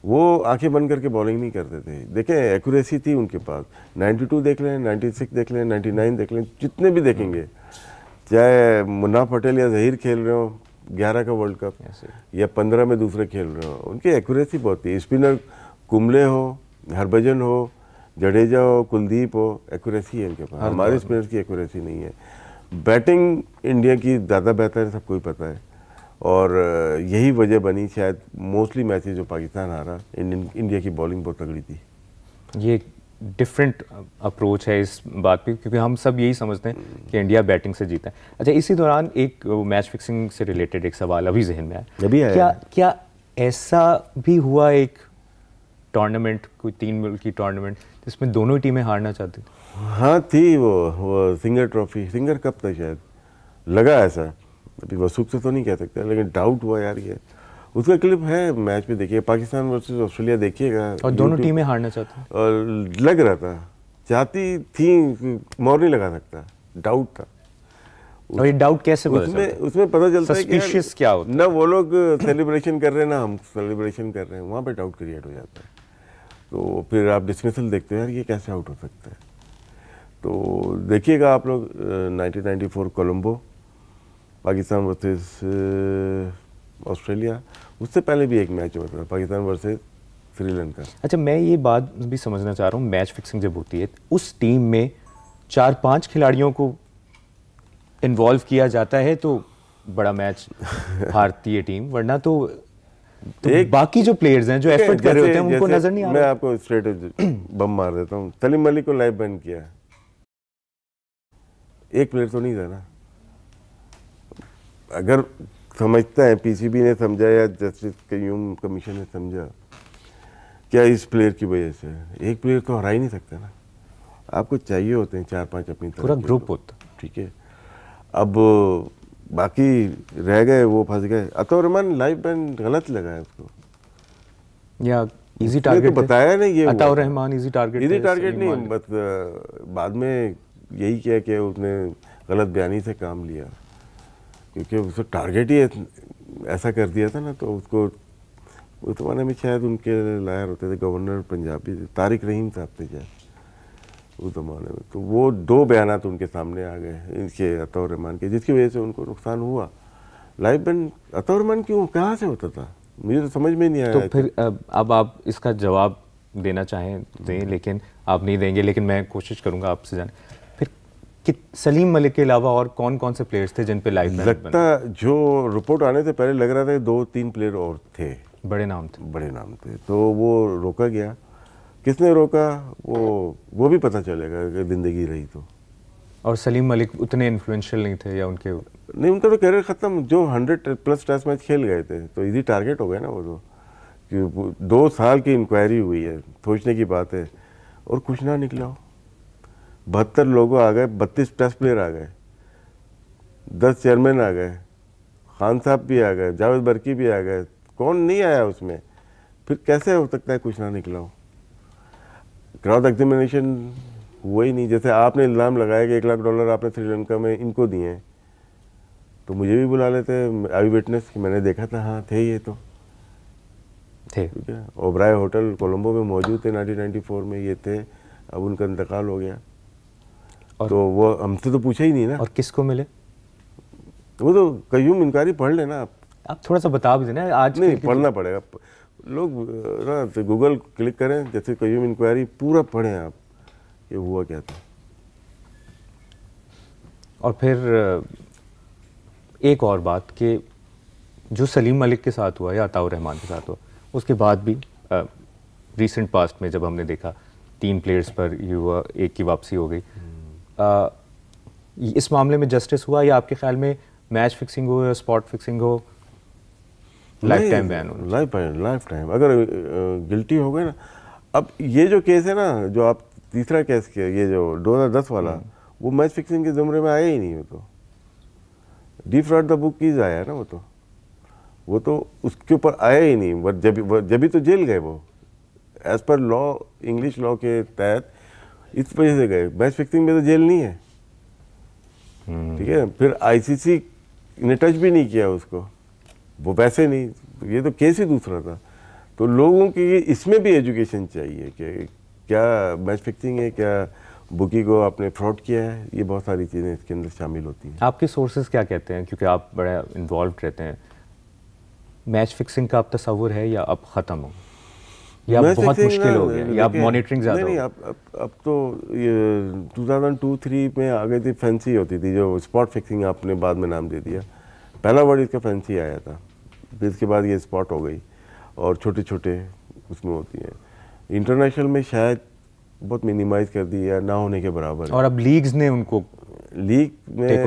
वो आंखें बंद करके बॉलिंग नहीं करते थे। देखें, एक्यूरेसी थी उनके पास। 92 देख लें, 96 देख लें, 99 देख लें, जितने भी देखेंगे, चाहे मुन्ना पटेल या जहीर खेल रहे हो 11 का वर्ल्ड कप, या 15 में दूसरे खेल रहे हो, उनकी एक्यूरेसी बहुत थी। स्पिनर कुंबले हो, हरभजन हो, जडेजा हो, कुलदीप हो, एक्यूरेसी है इनके पास। हमारे स्पिनर्स की एक्यूरेसी नहीं है। बैटिंग इंडिया की ज़्यादा बेहतर है, सबको ही पता है, और यही वजह बनी शायद मोस्टली मैचेस जो पाकिस्तान हारा, इंडिया की बॉलिंग बहुत तगड़ी थी। ये डिफरेंट अप्रोच है इस बात पे, क्योंकि हम सब यही समझते हैं कि इंडिया बैटिंग से जीता है। अच्छा, इसी दौरान एक मैच फिक्सिंग से रिलेटेड एक सवाल अभी जहन में आया। क्या ऐसा भी हुआ एक टूर्नामेंट, कोई 3 मुल्की टूर्नामेंट, जिसमें दोनों टीमें हारना चाहती थी? हाँ थी, वो सिंगर ट्रॉफी, सिंगर कप था शायद, लगा ऐसा। अभी वसूख से तो नहीं कह सकते, लेकिन डाउट हुआ यार। ये उसका क्लिप है, मैच में देखिए, पाकिस्तान वर्सेस ऑस्ट्रेलिया देखिएगा, और दोनों टीमें हारना चाहती थी, और लग रहा था, चाहती थी, मोर नहीं लगा सकता, डाउट था। और ये डाउट कैसे उसमें पता चलता है कि क्या होता है? ना वो लोग सेलिब्रेशन कर रहे हैं, ना हम सेलिब्रेशन कर रहे हैं, वहाँ पे डाउट क्रिएट हो जाता है। तो फिर आप डिसमिसल देखते हो, यार ये कैसे आउट हो सकता है। तो देखिएगा आप लोग 1994 कोलंबो, पाकिस्तान वर्सेस ऑस्ट्रेलिया, उससे पहले भी एक मैच हुआ था, पाकिस्तान वर्सेस श्रीलंका। अच्छा, मैं ये बात भी समझना चाह रहा हूँ, मैच फिक्सिंग जब होती है, उस टीम में 4-5 खिलाड़ियों को इन्वॉल्व किया जाता है तो बड़ा मैच हारती है टीम, वरना तो बाकी जो प्लेयर्स हैं जो एफर्ट कर रहे होते हैं उनको नजर नहीं आ रहा। मैं आपको स्ट्रेट बम मार देता हूँ। सलीम मलिक को लाइव बैन किया, एक प्लेयर तो नहीं था ना। अगर समझता है, पीसीबी ने समझा या जस्टिस कयूम कमीशन ने समझा क्या इस प्लेयर की वजह से? एक प्लेयर तो हरा ही नहीं सकता ना, आपको चाहिए होते हैं 4-5 अपनी तरफ पूरा ग्रुप होता। ठीक है, अब बाकी रह गए, वो फंस गए। अतौर रहमान लाइफ बैन गलत लगा है उसको, या इजी टारगेट तो बताया नहीं ये अतौर रहमान इजी टारगेट नहीं, बस बाद में यही किया कि उसने गलत बयानी से काम लिया, क्योंकि उसको टारगेट ही ऐसा कर दिया था ना। तो उसको उस जमाने में शायद उनके लायर होते थे गवर्नर पंजाबी तारिक रहीम साहब थे शायद उस ज़माने में। तो वो 2 बयानात उनके सामने आ गए इनके अतौर रहमान के, जिसकी वजह से उनको नुकसान हुआ। लाइफ बैन अतौर रहमान क्यों, कहाँ से होता था, मुझे तो समझ में नहीं आया। तो फिर अब आप इसका जवाब देना चाहें दें, लेकिन आप नहीं देंगे, लेकिन मैं कोशिश करूंगा आपसे जाने फिर कि सलीम मलिक के अलावा और कौन कौन से प्लेयर्स थे जिन पे लाइफ बैन लगता, जो रिपोर्ट आने से पहले लग रहा था 2-3 प्लेयर और थे, बड़े नाम थे। तो वो रोका गया। किसने रोका वो भी पता चलेगा कि ज़िंदगी रही तो। और सलीम मलिक उतने इन्फ्लुएंशियल नहीं थे या उनके नहीं, उनका तो करियर ख़त्म, जो 100+ टेस्ट मैच खेल गए थे तो इजी टारगेट हो गए ना वो तो, कि 2 साल की इंक्वायरी हुई है, सोचने की बात है, और कुछ ना निकला हो। 72 लोग आ गए, 32 टेस्ट प्लेयर आ गए, 10 चेयरमैन आ गए, खान साहब भी आ गए, जावेद बर्की भी आ गए, कौन नहीं आया उसमें? फिर कैसे हो सकता है कुछ ना निकला हो? क्राउड एग्जामिनेशन हुआ ही नहीं। जैसे आपने इल्ज़ाम लगाया कि $1 लाख आपने श्रीलंका में इनको दिए हैं, तो मुझे भी बुला लेते आई विटनेस कि मैंने देखा था, हाँ थे ये तो थे, ठीक है, ओबराय होटल कोलंबो में मौजूद थे 1994 में, ये थे। अब उनका इंतकाल हो गया, तो वो हमसे तो पूछा ही नहीं ना। और किसको मिले? वो तो कयूम इंक्वायरी पढ़ लेना आप थोड़ा सा बता भी देना आज। नहीं पढ़ना पड़ेगा, लोग ना तो गूगल क्लिक करें, जैसे कयूम इंक्वायरी पूरा पढ़ें आप, ये हुआ क्या था। और फिर एक और बात कि जो सलीम मलिक के साथ हुआ या अताउर रहमान के साथ हुआ, उसके बाद भी रीसेंट पास्ट में जब हमने देखा 3 प्लेयर्स पर ये हुआ, एक की वापसी हो गई, इस मामले में जस्टिस हुआ या आपके ख्याल में मैच फिक्सिंग हो या स्पॉट फिक्सिंग हो, लाइफ टाइम बैन हो? लाइफ टाइम, अगर गिल्टी हो गए ना। अब ये जो केस है ना, जो आप तीसरा केस किया, ये जो 2010 वाला, वो मैच फिक्सिंग के ज़ुमरे में आया ही नहीं। वो तो डिफ्रॉड द बुक कीज आया ना, वो तो उसके ऊपर आया ही नहीं। जब भी तो जेल गए वो, as per law, English law के तहत इस वजह से गए। मैच फिक्सिंग में तो जेल नहीं है, ठीक है। फिर आईसीसी ने टच भी नहीं किया उसको, वो वैसे नहीं, तो ये तो केस ही दूसरा था। तो लोगों की इसमें भी एजुकेशन चाहिए कि क्या मैच फिक्सिंग है, क्या बुकी को आपने फ्रॉड किया है, ये बहुत सारी चीज़ें इसके अंदर शामिल होती हैं। आपके सोर्सेज क्या कहते हैं, क्योंकि आप बड़ा इन्वॉल्व रहते हैं, मैच फिक्सिंग का अब तस्वुर है या अब ख़त्म हो, या बहुत मुश्किल हो गया, या अब मॉनिटरिंग ज़्यादा? नहीं, अब तो ये 2002-3 में आ गई थी, फैंसी होती थी, जो स्पॉट फिक्सिंग आपने बाद में नाम दे दिया। पहला वर्ड इसका फैंसी आया था, फिर इसके बाद ये स्पॉट हो गई, और छोटे छोटे उसमें होती हैं। इंटरनेशनल में शायद बहुत मिनिमाइज कर दी या ना होने के बराबर। और अब लीग्स ने उनको लीग में टेक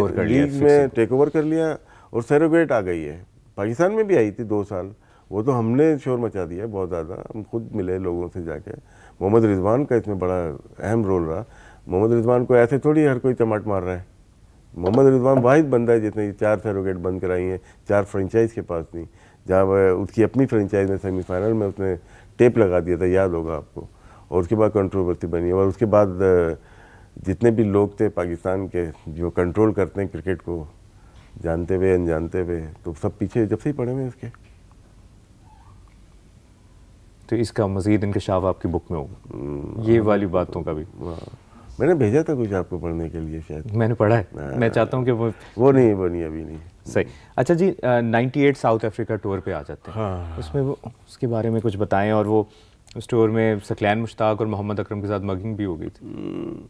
ओवर कर लिया, और सरोगेट आ गई है। पाकिस्तान में भी आई थी 2 साल, वो तो हमने शोर मचा दिया बहुत ज़्यादा, हम खुद मिले लोगों से जाके। मोहम्मद रिजवान का इसमें बड़ा अहम रोल रहा। मोहम्मद रिजवान को ऐसे थोड़ी हर कोई चमाट मार रहा है। मोहम्मद रिजवान वाहिद बंदा है जिसने 4 सरोगेट बंद कराई हैं, 4 फ्रेंचाइज के पास नहीं, जहाँ वह उसकी अपनी फ्रेंचाइज में सेमीफाइनल में उसने टेप लगा दिया था, याद होगा आपको। और उसके बाद कंट्रोवर्सी बनी, और उसके बाद जितने भी लोग थे पाकिस्तान के जो कंट्रोल करते हैं क्रिकेट को, जानते हुए अनजानते हुए, तो सब पीछे जब से ही पड़े हुए इसके। तो इसका मज़ीद इंकशाफ आपकी बुक में होगा, ये वाली बातों का भी? मैंने भेजा था कुछ आपको पढ़ने के लिए, शायद मैंने पढ़ा है। मैं चाहता हूँ कि वो नहीं बनी, अभी नहीं। सही। अच्छा जी, 98 साउथ अफ्रीका टूर पे आ जाते हैं। हाँ। उसमें वो उसके बारे में कुछ बताएं। और वो उस टूर में सकलैन मुश्ताक और मोहम्मद अकरम के साथ मगिंग भी हो गई थी।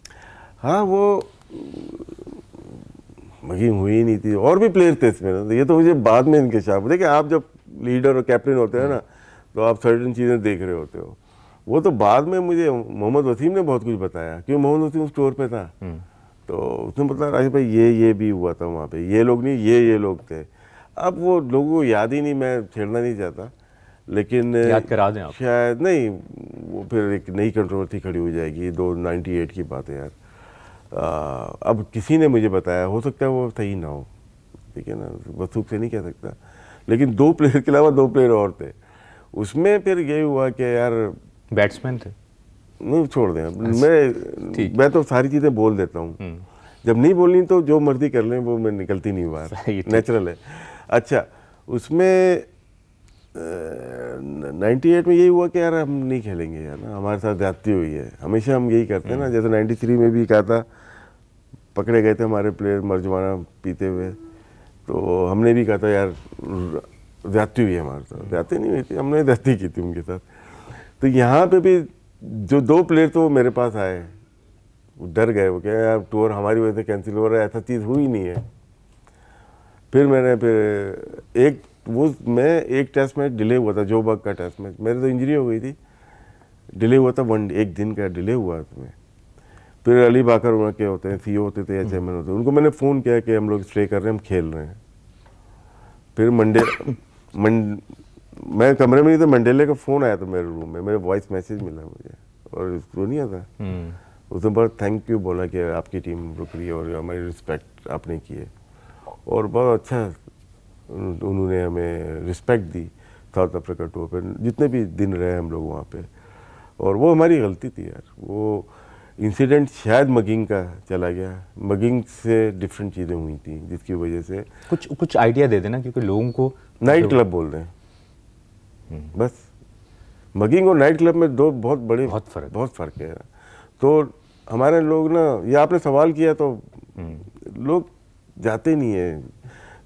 हाँ, वो मगिंग हुई नहीं थी, और भी प्लेयर थे इसमें। ये तो मुझे बाद में इंकशाफ। देखिए, आप जब लीडर और कैप्टन होते हैं ना, तो आप सर्टेन चीज़ें देख रहे होते हो। वो तो बाद में मुझे मोहम्मद वसीम ने बहुत कुछ बताया, क्योंकि मोहम्मद वसीम उस टूर पे था। तो उसने बताया राशिद भाई ये भी हुआ था वहाँ पे, ये लोग नहीं, ये लोग थे। अब वो लोगों को याद ही नहीं, मैं छेड़ना नहीं चाहता, लेकिन याद करा दें आप। शायद नहीं, वो फिर एक नई कंट्रोवर्सी खड़ी हो जाएगी। 98 की बात है यार। अब किसी ने मुझे बताया, हो सकता है वो सही ना हो, ठीक है ना, वसूख से नहीं कह सकता, लेकिन 2 प्लेयर के अलावा 2 प्लेयर और थे उसमें। फिर ये हुआ कि यार बैट्समैन थे, नहीं छोड़ दें, मैं तो सारी चीज़ें बोल देता हूँ, जब नहीं बोलनी तो जो मर्जी कर लें, वो मैं निकलती नहीं बाहर, नेचुरल है। अच्छा, उसमें 98 में यही हुआ कि यार हम नहीं खेलेंगे यार ना, हमारे साथ ज्यादती हुई है। हमेशा हम यही करते हैं ना, जैसे 93 में भी कहा था, पकड़े गए थे हमारे प्लेयर मर्जुआना पीते हुए, तो हमने भी कहा था यार ज्यादती हुई है हमारे साथ। ज्यादती नहीं हुई थी, हमने ज्यादती की थी उनके साथ। तो यहाँ पे भी जो 2 प्लेयर तो मेरे पास आए, डर गए, वो क्या यार टूर हमारी वजह से कैंसिल हो रहा है, ऐसा चीज़ हुई नहीं है। फिर मैंने एक टेस्ट मैच डिले हुआ था, जो बग का टेस्ट मैच, मेरे तो इंजरी हो गई थी, डिले हुआ था, एक दिन का डिले हुआ उसमें। फिर अली बाकर वहाँ के होते हैं, सीईओ होते थे या चेयरमैन होते थे, उनको मैंने फ़ोन किया कि हम लोग स्टे कर रहे हैं, हम खेल रहे हैं। फिर मैं कमरे में नहीं था, मंडेले का फ़ोन आया था मेरे रूम में, मेरे वॉइस मैसेज मिला मुझे, और सुनिया था उसने बहुत थैंक यू बोला कि आपकी टीम रुक रही है और हमारी रिस्पेक्ट आपने की है, और बहुत अच्छा उन्होंने हमें रिस्पेक्ट दी साउथ अफ्रीका टूर पे, जितने भी दिन रहे हम लोग वहाँ पे। और वो हमारी गलती थी यार, वो इंसिडेंट शायद मगिंग का चला गया, मगिंग से डिफरेंट चीज़ें हुई थी जिसकी वजह से। कुछ आइडिया दे देना, क्योंकि लोगों को नाइट क्लब बोल रहे हैं बस, मगिंग और नाइट क्लब में बहुत फ़र्क है। तो हमारे लोग ना, ये आपने सवाल किया तो लोग जाते नहीं है,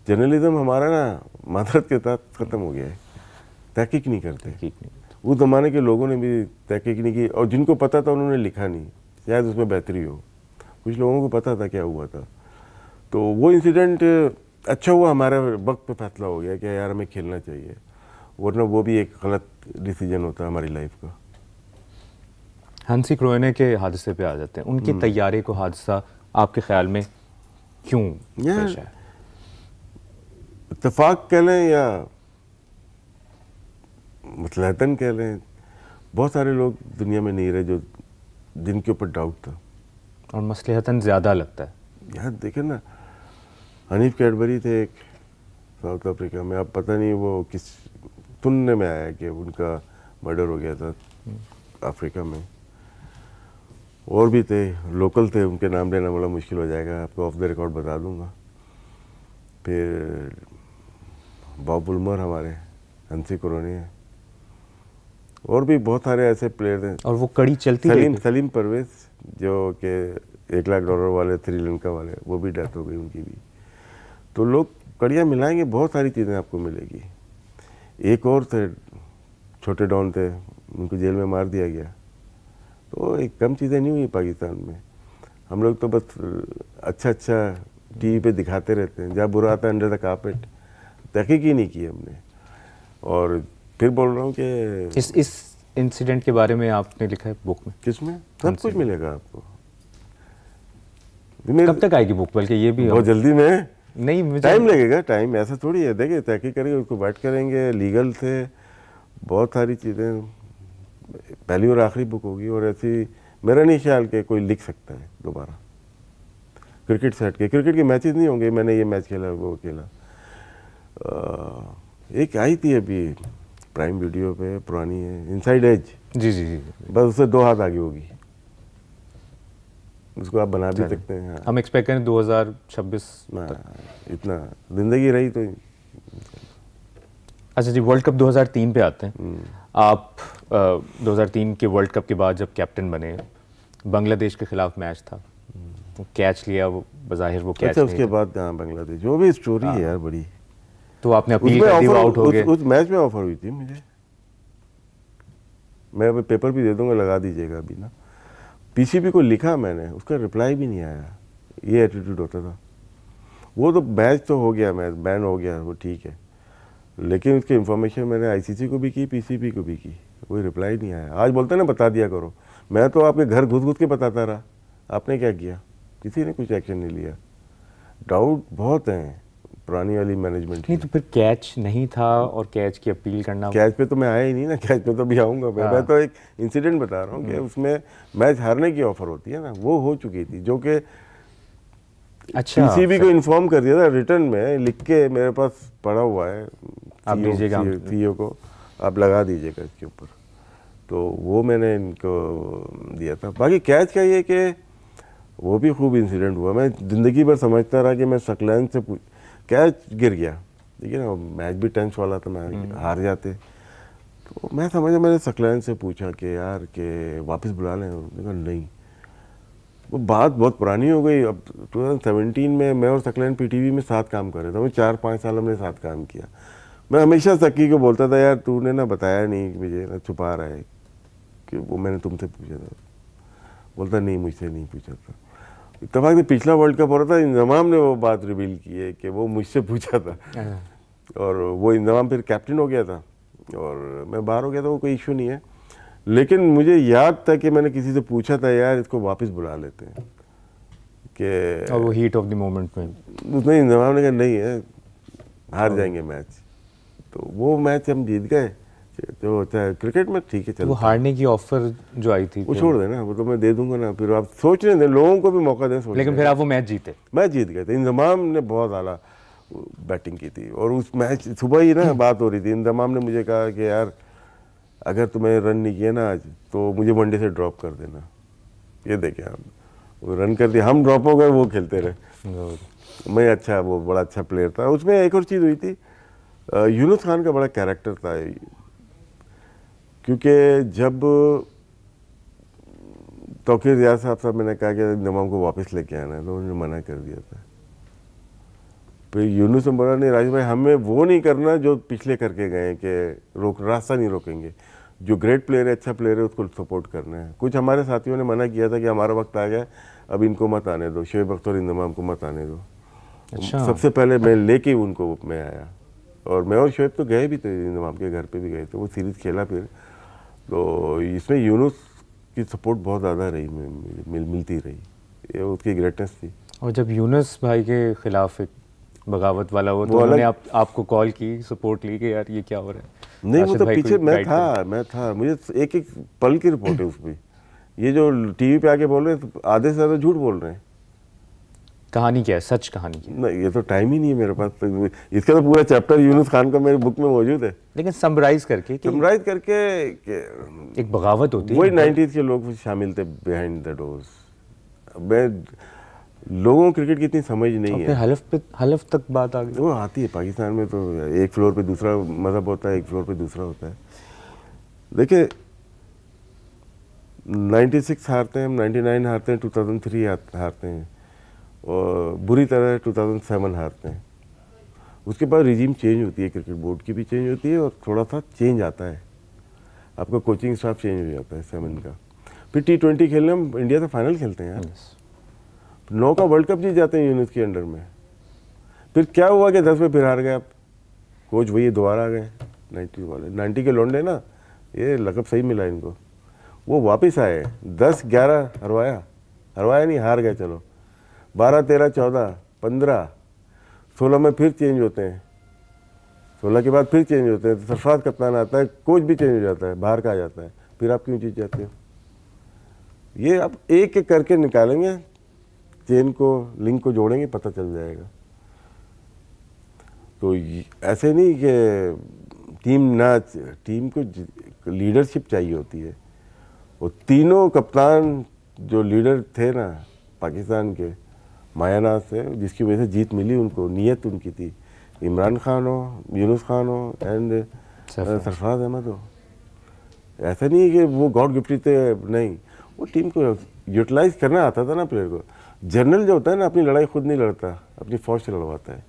जर्नलिज्म हमारा ना मादरत के साथ ख़त्म हो गया है, तहकीक नहीं करते। उस ज़माने के लोगों ने भी तहकीक नहीं की, और जिनको पता था उन्होंने लिखा नहीं, शायद उसमें बेहतरी हो। कुछ लोगों को पता था क्या हुआ था, तो वो इंसिडेंट अच्छा हुआ, हमारे वक्त पे फैसला हो गया कि यार हमें खेलना चाहिए, वरना वो भी एक गलत डिसीजन होता है हमारी लाइफ का। हंसी क्रोएने के हादसे पे आ जाते हैं, उनकी तैयारी को हादसा आपके ख्याल में क्यों पेश आया? इत्तेफाक कह लें या मसलहतन कह लें, बहुत सारे लोग दुनिया में नहीं रहे जिनके ऊपर डाउट था, और मसलहतन ज़्यादा लगता है यार। देखें ना, हनीफ कैडबरी थे एक साउथ अफ्रीका में, अब पता नहीं वो किस सुनने में आया कि उनका मर्डर हो गया था अफ्रीका में। और भी थे, लोकल थे, उनके नाम लेना बड़ा मुश्किल हो जाएगा, आपको ऑफ द रिकॉर्ड बता दूंगा। फिर बॉब वुल्मर हमारे, हंसी क्रोएने है, और भी बहुत सारे ऐसे प्लेयर हैं। और वो कड़ी चलती सलीम परवेज जो कि $1 लाख वाले, श्रीलंका वाले, वो भी डेथ हो गई उनकी भी। तो लोग कड़ियाँ मिलाएंगे, बहुत सारी चीज़ें आपको मिलेगी। एक और थे, छोटे डॉन थे, उनको जेल में मार दिया गया। तो एक कम चीज़ें नहीं हुई पाकिस्तान में। हम लोग तो बस अच्छा टीवी पे दिखाते रहते हैं, जहाँ बुरा आता है अंडर द कारपेट, तहकीक ही नहीं की हमने। और फिर बोल रहा हूँ कि इस इंसिडेंट के बारे में आपने लिखा है बुक में? किसमें? सब कुछ मिलेगा आपको। कब तक आएगी बुक? बल्कि ये भी बहुत जल्दी में नहीं, मुझे टाइम लगेगा, टाइम ऐसा थोड़ी है। देखिए, तहकीक करेंगे, उसको बैठ करेंगे, लीगल से बहुत सारी चीज़ें, पहली और आखिरी बुक होगी। और ऐसी मेरा नहीं ख्याल कि कोई लिख सकता है दोबारा क्रिकेट से हट के। क्रिकेट के मैचेस नहीं होंगे, मैंने ये मैच खेला, वो खेला। एक आई थी अभी प्राइम वीडियो पे, पुरानी है, इनसाइड एज। जी, बस उससे 2 हाथ आगे होगी, उसको आप बना भी सकते हैं। हम एक्सपेक्ट करें 2026 इतना जिंदगी रही तो। अच्छा जी, वर्ल्ड कप 2003 पे आते हैं। आप 2003 के वर्ल्ड कप के बाद जब कैप्टन बने, बांग्लादेश के खिलाफ मैच था, कैच लिया, वो बज़ाहिर वो कैच अच्छा, उसके बाद बांग्लादेश, जो भी स्टोरी है यार बड़ी। तो आपने अपील कर दी, आउट हो गए। उस मैच में ऑफर हुई थी मुझे, मैं अभी पेपर भी दे दूंगा, लगा दीजिएगा अभी ना। पीसीबी को लिखा मैंने, उसका रिप्लाई भी नहीं आया। ये एटीट्यूड होता था। वो तो मैच तो हो गया, मैच बैन हो गया, वो ठीक है, लेकिन उसकी इन्फॉर्मेशन मैंने आईसीसी को भी की, पीसीबी को भी की, कोई रिप्लाई नहीं आया। आज बोलते ना बता दिया करो, मैं तो आपके घर घुस के बताता रहा, आपने क्या किया? किसी ने कुछ एक्शन नहीं लिया। डाउट बहुत हैं, पुरानी वाली मैनेजमेंट। नहीं तो फिर कैच नहीं था और कैच की अपील करना। कैच पे तो मैं आया ही नहीं ना, कैच पे तो भी आऊँगा मैं तो एक इंसिडेंट बता रहा हूँ कि उसमें मैच हारने की ऑफर होती है ना, वो हो चुकी थी, जो कि अच्छा पीसीबी को इन्फॉर्म कर दिया था रिटर्न में, लिख के मेरे पास पड़ा हुआ है, आप दीजिएगा सीईओ को आप लगा दीजिएगा इसके ऊपर, तो वो मैंने इनको दिया था। बाकी कैच का ये कि वो भी खूब इंसिडेंट हुआ, मैं ज़िंदगी भर समझता रहा कि मैं सकलैन से कैच गिर गया, देखिए ना मैच भी टेंस वाला था, मैं हार जाते, तो मैं समझा, मैंने सकलैन से पूछा कि यार कि वापस बुला लें, उन्होंने कहा नहीं। वो बात बहुत पुरानी हो गई, अब 2017 में मैं और सकलैन पीटीवी में साथ काम कर रहे थे, मैं 4-5 साल हमने साथ काम किया। मैं हमेशा सक्की को बोलता था यार तूने ना बताया नहीं मुझे, ना छुपा रहा है कि वो मैंने तुमसे पूछा था। बोलता नहीं मुझसे नहीं पूछा था। इत्तेफाक से पिछला वर्ल्ड कप हो रहा था, इंजमाम ने वो बात रिवील की है कि वो मुझसे पूछा था, और वो इंजमाम फिर कैप्टन हो गया था और मैं बाहर हो गया था, वो कोई इशू नहीं है। लेकिन मुझे याद था कि मैंने किसी से पूछा था यार इसको वापस बुला लेते हैं कि, और वो हीट ऑफ द मोमेंट में उसने इंजमाम ने कहा नहीं है, हार जाएंगे मैच, तो वो मैच हम जीत गए। तो होता है क्रिकेट में, ठीक है चलो। वो हारने की ऑफर जो आई थी वो छोड़ देना, वो तो मैं दे दूंगा ना, फिर आप सोचने दें, लोगों को भी मौका दें सोचने। लेकिन फिर आप वो मैच जीते। मैच जीत गए थे, इंजमाम ने बहुत आला बैटिंग की थी, और उस मैच सुबह ही ना बात हो रही थी, इंजमाम ने मुझे कहा कि यार अगर तुम्हें रन नहीं किया ना आज तो मुझे वनडे से ड्रॉप कर देना। ये देखे हम, वो रन कर दिया, हम ड्रॉप हो गए, वो खेलते रहे। मैं अच्छा, वो बड़ा अच्छा प्लेयर था। उसमें एक और चीज़ हुई थी, यूनुस खान का बड़ा कैरेक्टर था, क्योंकि जब तौकीर रियाज साहब मैंने कहा कि इंजमाम को वापस लेके आना है, तो उन्होंने मना कर दिया था। फिर यूनुस ने बोला नहीं राजेश भाई, हमें वो नहीं करना जो पिछले करके गए कि रास्ता नहीं रोकेंगे, जो ग्रेट प्लेयर है, अच्छा प्लेयर है, उसको सपोर्ट करना है। कुछ हमारे साथियों ने मना किया था कि हमारा वक्त आ गया, अब इनको मत आने दो, शोएब अख्तर इंजमाम को मत आने दो। अच्छा। सबसे पहले मैं लेके उनको मैं आया, और मैं और शोएब तो गए भी थे, इंजमाम के घर पे भी गए थे, वो सीरीज़ खेला फिर। तो इसमें यूनुस की सपोर्ट बहुत ज़्यादा रही, मिलती रही, ये उसकी ग्रेटनेस थी। और जब यूनुस भाई के खिलाफ एक बगावत वाला वो तो उन्होंने आपको कॉल की, सपोर्ट ली कि यार ये क्या हो रहा है? नहीं वो तो पीछे मैं था, मुझे एक एक पल की रिपोर्ट है उसमें। ये जो टीवी पे आके बोल रहे हैं, तो आधे से ज़्यादा झूठ बोल रहे हैं। कहानी क्या है, सच कहानी क्या है? नहीं, ये तो टाइम ही नहीं है मेरे पास, तो इसका तो पूरा चैप्टर यूनुस खान का मेरे बुक में मौजूद है। लेकिन समराइज करके एक बगावत होती है, वही 90s के लोग शामिल थे बिहाइंड द डोर्स। मैं लोगों को क्रिकेट की इतनी समझ नहीं है। हलफ तक बात आ गई। वो आती है पाकिस्तान में, तो एक फ्लोर पे दूसरा मज़हब होता है, एक फ्लोर पे दूसरा होता है। देखिए 96 हारते हैं, 99 हारते हैं, 2003 हारते हैं, और बुरी तरह 2007 हारते हैं। उसके बाद रिजीम चेंज होती है, क्रिकेट बोर्ड की भी चेंज होती है, और थोड़ा सा चेंज आता है, आपका कोचिंग स्टाफ चेंज हो जाता है 7 का। फिर T20 खेलने हम इंडिया से फाइनल खेलते हैं यार, 9 का वर्ल्ड कप जीत जाते हैं यूनुस के अंडर में। फिर क्या हुआ कि 10 में फिर हार गए आप, कोच वही दोबारा आ गए 90 वाले, 90 के लौंडे ना, ये लकब सही मिला इनको। वो वापस आए, 10-11 हरवाया नहीं, हार गए, चलो 12, 13, 14, 15, 16 में फिर चेंज होते हैं, 16 के बाद फिर चेंज होते हैं, तो सरफराज कप्तान आता है, कोच भी चेंज हो जाता है, बाहर का आ जाता है, फिर आप क्यों जीत जाते हो? ये आप एक एक करके निकालेंगे, चेन को, लिंक को जोड़ेंगे, पता चल जाएगा। तो ऐसे नहीं कि टीम को लीडरशिप चाहिए होती है। वो तीनों कप्तान जो लीडर थे ना पाकिस्तान के, मायानाज से, जिसकी वजह से जीत मिली उनको, नीयत उनकी थी, इमरान खान हो, यूनुस खान हो, एंड सरफराज अहमद हो। ऐसा नहीं है कि वो गॉड गिफ्टेड थे, नहीं, वो टीम को यूटिलाइज करना आता था ना प्लेयर को। जनरल जो होता है ना, अपनी लड़ाई खुद नहीं लड़ता, अपनी फौज से लड़वाता है,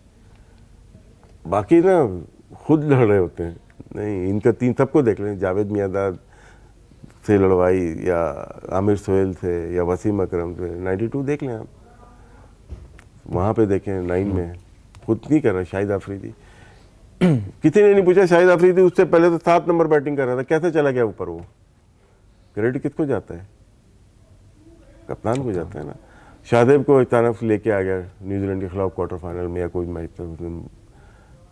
बाकी ना खुद लड़ रहे होते हैं। नहीं, इनका 3 सबको देख लें, जावेद मियांदाद से लड़वाई, या आमिर सोहेल से, या वसीम अकरम से, 92 देख लें आप, वहाँ पे देखें 9 में खुद नहीं कर रहा। शाहिद आफरीदी, किसी ने नहीं पूछा, शाहिद आफरीदी उससे पहले तो 7 नंबर बैटिंग कर रहा था, कैसे चला गया ऊपर? वो क्रेडिट किसको जाता है? कप्तान को जाता है ना। शाहदेव को अचानक से लेके आ गया न्यूजीलैंड के खिलाफ क्वार्टर फाइनल में या कोई मैच था, उसमें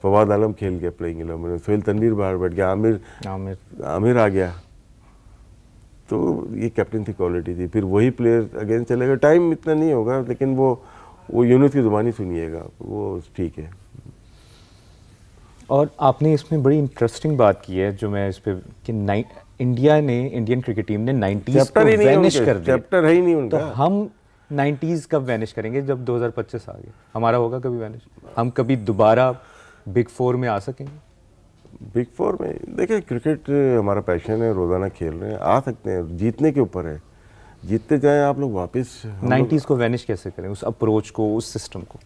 फवाद आलम खेल गया प्लेइंग 11 में, सोहेल तनवीर बाहर बैठ गया, आमिर आ गया। तो ये कैप्टन की क्वालिटी थी। फिर वही प्लेयर अगेन चलेगा, टाइम इतना नहीं होगा, लेकिन वो यूनुस की ज़ुबानी सुनिएगा, वो ठीक है। और आपने इसमें बड़ी इंटरेस्टिंग बात की है जो मैं इस पे कि इंडियन क्रिकेट टीम ने 90s को वैनिश कर दिया। चैप्टर है ही नहीं उनका। तो हम 90s कब वैनिश करेंगे? जब 2025 आ गया, हमारा होगा कभी वैनिश? हम कभी दोबारा बिग 4 में आ सकेंगे? बिग 4 में देखिए, क्रिकेट हमारा पैशन है, रोज़ाना खेल रहे हैं, आ सकते हैं, जीतने के ऊपर है, जीतते जाएं आप लोग वापस। 90s को वैनिश कैसे करें, उस अप्रोच को, उस सिस्टम को?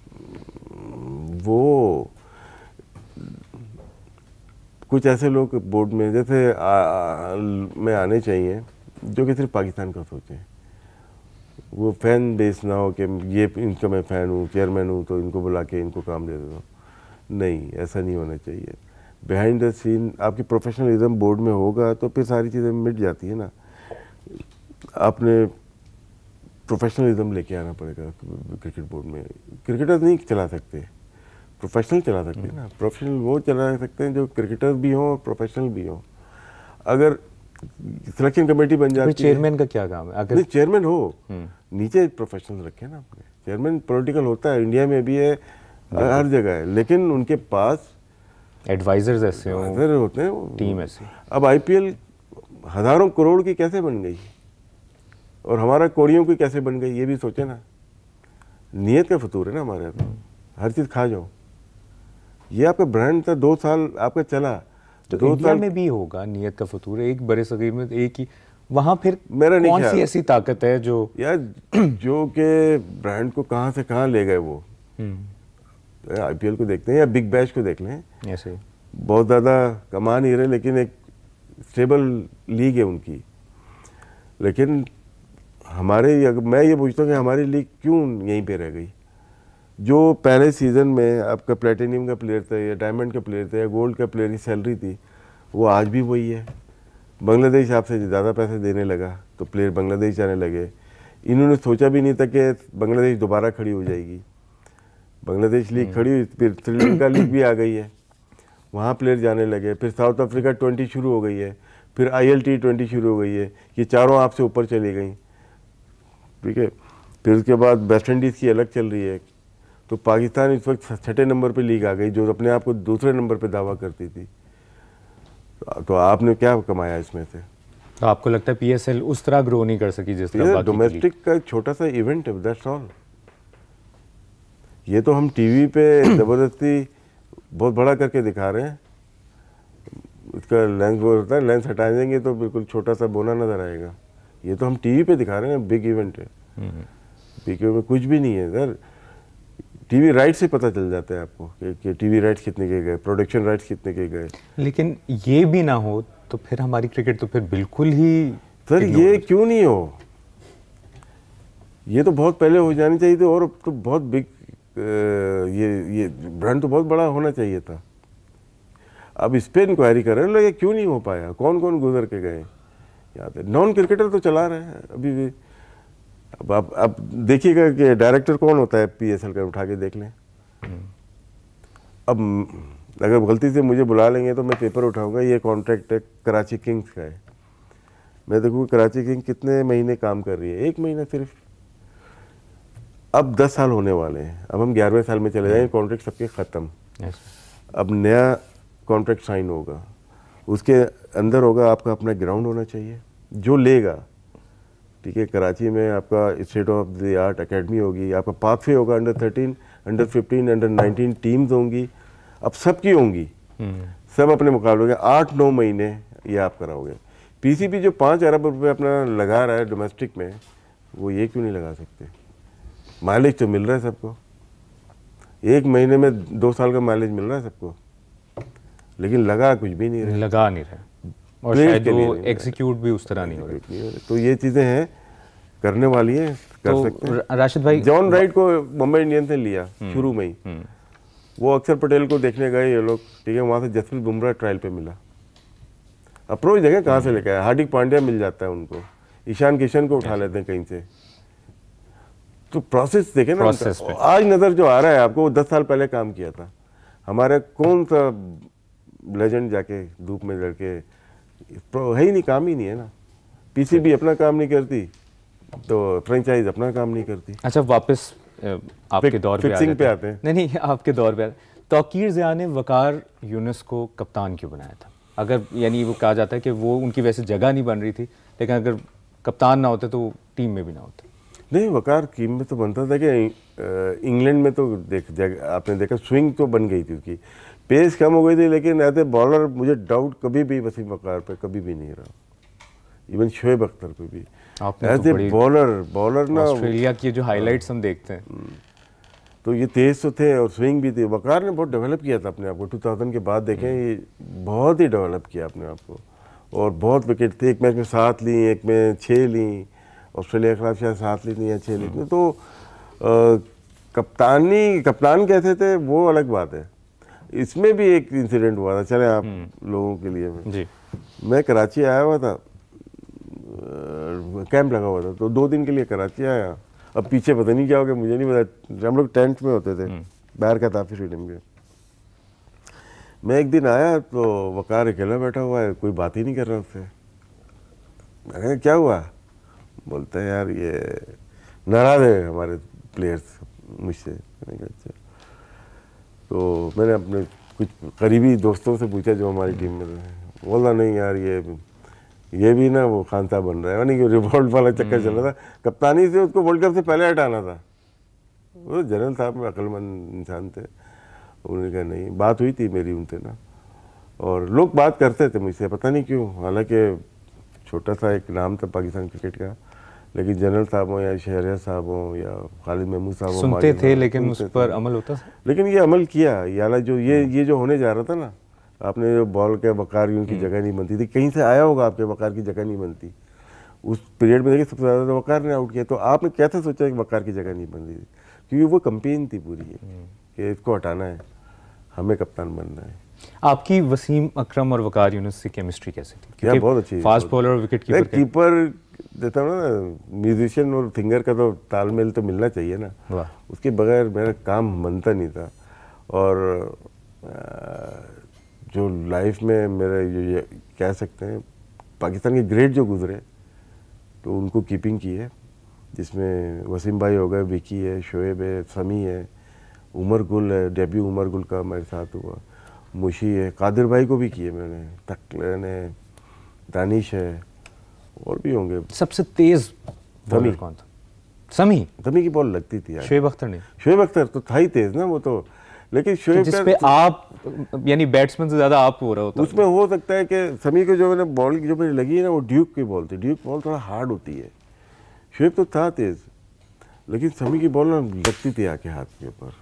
वो कुछ ऐसे लोग बोर्ड में जैसे में आने चाहिए जो कि सिर्फ पाकिस्तान का सोचें, वो फैन बेस ना हो कि ये इनका मैं फ़ैन हूँ, चेयरमैन हूँ, तो इनको बुला के इनको काम दे देता हूँ। नहीं, ऐसा नहीं होना चाहिए। बिहाइंड द सीन आपकी प्रोफेशनलिज्म बोर्ड में होगा तो फिर सारी चीज़ें मिट जाती है ना। आपने प्रोफेशनलिज्म लेके आना पड़ेगा क्रिकेट बोर्ड में। क्रिकेटर्स नहीं चला सकते, प्रोफेशनल चला सकते हैं ना। प्रोफेशनल वो चला सकते हैं जो क्रिकेटर भी हों और प्रोफेशनल भी हों। अगर सिलेक्शन कमेटी बन जाती है, चेयरमैन का क्या काम है? अगर नहीं चेयरमैन हो, नीचे प्रोफेशनल रखे ना अपने। चेयरमैन पॉलिटिकल होता है, इंडिया में भी है, हर जगह है, लेकिन उनके पास एडवाइजर्स ऐसे होते हैं, टीम ऐसी। अब आईपीएल हज़ारों करोड़ की कैसे बन गई और हमारा कौड़ियों की कैसे बन गई, ये भी सोचे ना। नियत का फतूर है ना हमारे यहाँ, हर चीज़ खा जाओ। ये आपका ब्रांड था, 2 साल आपका चला, तो इंडिया में भी होगा नियत का फतूर। एक बड़े सगीर में एक ही, वहाँ फिर मेरा नहीं कौन सी ऐसी ताकत है जो यार जो के ब्रांड को कहाँ से कहाँ ले गए वो। आईपीएल को देखते हैं या बिग बैश को देख लें, ऐसे बहुत ज़्यादा कमा नहीं रहे, लेकिन एक स्टेबल लीग है उनकी। लेकिन हमारे, मैं ये पूछता हूँ कि हमारी लीग क्यों यहीं पे रह गई? जो पहले सीज़न में आपका प्लेटिनियम का प्लेयर था या डायमंड का प्लेयर था या गोल्ड का प्लेयर की सैलरी थी, वो आज भी वही है। बांग्लादेश आपसे ज़्यादा पैसे देने लगा तो प्लेयर बांग्लादेश जाने लगे। इन्होंने सोचा भी नहीं था कि बांग्लादेश दोबारा खड़ी हो जाएगी। बांग्लादेश लीग खड़ी हुई, फिर श्रीलंका लीग भी आ गई है, वहाँ प्लेयर जाने लगे। फिर साउथ अफ्रीका 20 शुरू हो गई है, फिर ILT20 शुरू हो गई है, ये चारों आपसे ऊपर चली गई, ठीक है। फिर उसके बाद वेस्ट इंडीज़ की अलग चल रही है। तो पाकिस्तान इस वक्त 6ठे नंबर पे लीग आ गई, जो अपने आप को दूसरे नंबर पे दावा करती थी। तो आपने क्या कमाया इसमें से? तो आपको लगता है PSL उस तरह ग्रो नहीं कर सकी जिस तरह बाकी डोमेस्टिक का छोटा सा इवेंट है, दैट्स ऑल। ये तो हम टीवी पे ज़बरदस्ती बहुत बड़ा करके दिखा रहे हैं। इसका लेंस वो होता है, लेंस हटा देंगे तो बिल्कुल छोटा सा बोना नज़र आएगा। ये तो हम टीवी पे दिखा रहे हैं, बिग इवेंट है। बिग इवेंट में कुछ भी नहीं है सर। टीवी राइट्स से पता चल जाता है आपको कि टीवी राइट्स कितने के गए, प्रोडक्शन राइट्स कितने के गए। लेकिन ये भी ना हो तो फिर हमारी क्रिकेट तो फिर बिल्कुल ही सर, ये क्यों नहीं हो? ये तो बहुत पहले हो जानी चाहिए थी, और तो बहुत बिग ये ब्रांड तो बहुत बड़ा होना चाहिए था। अब इस पर इंक्वायरी कर रहे हैं लोग, ये क्यों नहीं हो पाया? कौन कौन गुजर के गए यहाँ पे? नॉन क्रिकेटर तो चला रहे हैं अभी भी। अब आप देखिएगा कि डायरेक्टर कौन होता है PSL का, उठा के देख लें। अब अगर गलती से मुझे बुला लेंगे तो मैं पेपर उठाऊंगा, ये कॉन्ट्रैक्ट है कराची किंग्स का है। मैं देखूँ कराची किंग्स कितने महीने काम कर रही है, 1 महीना सिर्फ। अब 10 साल होने वाले हैं, अब हम 11वें साल में चले जाएंगे, कॉन्ट्रैक्ट सबके ख़त्म। अब नया कॉन्ट्रैक्ट साइन होगा, उसके अंदर होगा आपका अपना ग्राउंड होना चाहिए जो लेगा, ठीक है। कराची में आपका state of the art academy होगी, आपका पाथवे होगा, अंडर 13, अंडर 15, अंडर 19 टीम्स होंगी, अब सबकी होंगी, सब अपने मुकाबले होंगे। 8-9 महीने ये आप कराओगे। PCB जो 5 अरब रुपये अपना लगा रहा है डोमेस्टिक में, वो ये क्यों नहीं लगा सकते? माइलेज तो मिल रहा है सबको, 1 महीने में 2 साल का माइलेज मिल रहा है सबको, लेकिन लगा कुछ भी नहीं रहा, लगा नहीं रहा, और शायद वो एग्जीक्यूट भी उस तरह नहीं हो रही। तो ये चीज़ें हैं, करने वाली हैं, कर सकते हैं। राशिद भाई, जॉन राइट को मुंबई इंडियंस ने लिया शुरू में ही, वो अक्षर पटेल को देखने गए ये लोग, ठीक है। वहाँ से जसप्रीत बुमराह ट्रायल पे मिला। अप्रोच देखें कहाँ से लेकर आया, हार्दिक पांड्या मिल जाता है उनको, ईशान किशन को उठा लेते हैं कहीं से। तो प्रोसेस देखे ना, प्रोसेस पे आज नज़र जो आ रहा है आपको, वो 10 साल पहले काम किया था। हमारे कौन सा लेजेंड जाके धूप में लड़के, है ही नहीं, काम ही नहीं है ना। पीसीबी अपना काम नहीं करती तो फ्रेंचाइज अपना काम नहीं करती। अच्छा, वापस आपके दौर पे फिक्सिंग पे आते हैं। नहीं, आपके दौर पे तौकीर ज़िया ने वकार यूनुस को कप्तान क्यों बनाया था? अगर यानी वो कहा जाता है कि वो उनकी वैसे जगह नहीं बन रही थी, लेकिन अगर कप्तान ना होते तो वो टीम में भी ना होते। नहीं, वकार टीम में तो बनता था कि इंग्लैंड में तो आपने देखा स्विंग तो बन गई थी, उसकी पेस कम हो गई थी, लेकिन एज ए बॉलर मुझे डाउट कभी भी वसीम वकार पे कभी भी नहीं रहा, इवन शोएब अख्तर पे भी। एज ए बॉलर ना, ऑस्ट्रेलिया की जो हाइलाइट्स हम देखते हैं तो ये तेज तो थे और स्विंग भी थी। वकार ने बहुत डेवलप किया था अपने आप को, 2000 के बाद देखें, ये बहुत ही डेवलप किया अपने आप को, और बहुत विकेट थे। एक मैच में 7 ली, एक में 6 ली, ऑस्ट्रेलिया के खिलाफ शायद 7 ली थी या 6 ली थी। तो कप्तान कैसे थे वो अलग बात है। इसमें भी एक इंसिडेंट हुआ था, चले आप लोगों के लिए जी। मैं कराची आया हुआ था, कैंप लगा हुआ था, तो 2 दिन के लिए कराची आया। अब पीछे पता नहीं क्या हो गया, मुझे नहीं पता, हम लोग टेंट में होते थे बाहर का ताफी स्टेडियम के। मैं एक दिन आया तो वकार अकेला बैठा हुआ है, कोई बात ही नहीं कर रहा उससे। मैं कहा क्या हुआ? बोलता है यार ये नाराज है हमारे प्लेयर्स मुझसे। मैंने कहा अच्छा। तो मैंने अपने कुछ करीबी दोस्तों से पूछा जो हमारी टीम में थे, बोला नहीं यार ये भी ना वो खान साहब बन रहा है, यानी कि रिवॉल्ट वाला चक्कर चल रहा था। कप्तानी से उसको वर्ल्ड कप से पहले हटाना था। वो जनरल साहब में अक्लमंद इंसान थे, उन्होंने कहा नहीं। बात हुई थी मेरी उनसे ना, और लोग बात करते थे मुझसे, पता नहीं क्यों, हालांकि छोटा सा एक नाम था पाकिस्तान क्रिकेट का, लेकिन जनरल साहब हो या शहरियार साहब हो या खालिद महमूद साहब हो, सुनते थे, लेकिन उस पर अमल होता था। लेकिन ये अमल किया, याला जो ये जो होने जा रहा था ना, आपने जो बॉल के वकार की जगह नहीं बनती थी, कहीं से आया होगा आपके वकार की जगह नहीं बनती, उस पीरियड में देखिए सबसे ज़्यादा तो वकार ने आउट किया। तो आपने कैसे सोचा कि वकार की जगह नहीं बन रही थी? क्योंकि वो कंपेन थी पूरी कि इसको हटाना है, हमें कप्तान बनना है। आपकी वसीम अकरम और वकार यूनुस की केमिस्ट्री कैसी थी? क्या बहुत अच्छी, फास्ट बॉलर और विकेट कीपर देता हूँ ना, म्यूजिशियन और सिंगर का तो तालमेल तो मिलना चाहिए ना, उसके बगैर मेरा काम बनता नहीं था। और जो लाइफ में मेरे ये कह सकते हैं पाकिस्तान के ग्रेट जो गुजरे, तो उनको कीपिंग की है, जिसमें वसीम भाई हो गए, विकी है, शोएब है, समी है, उमर गुल है, डेब्यू उमर गुल का मेरे साथ हुआ, मुशी है, कादिर भाई को भी किए मैंने, तकलन है, दानिश है, और भी होंगे। सबसे तेज बॉलर कौन था? समी की बॉल लगती थी यार। शोएब अख्तर नहीं? शोएब अख्तर तो था ही तेज ना वो तो, लेकिन शोएब जिस पे आप यानी बैट्समैन से ज्यादा आप हो रहा होता, उसमें हो सकता है कि समी को जो मैंने बॉल जो मेरी लगी है ना, वो ड्यूक की बॉल थी। ड्यूक बॉल थोड़ा हार्ड होती है। शोएब तो था तेज, लेकिन समी की बॉल ना लगती थी आके हाथ के ऊपर।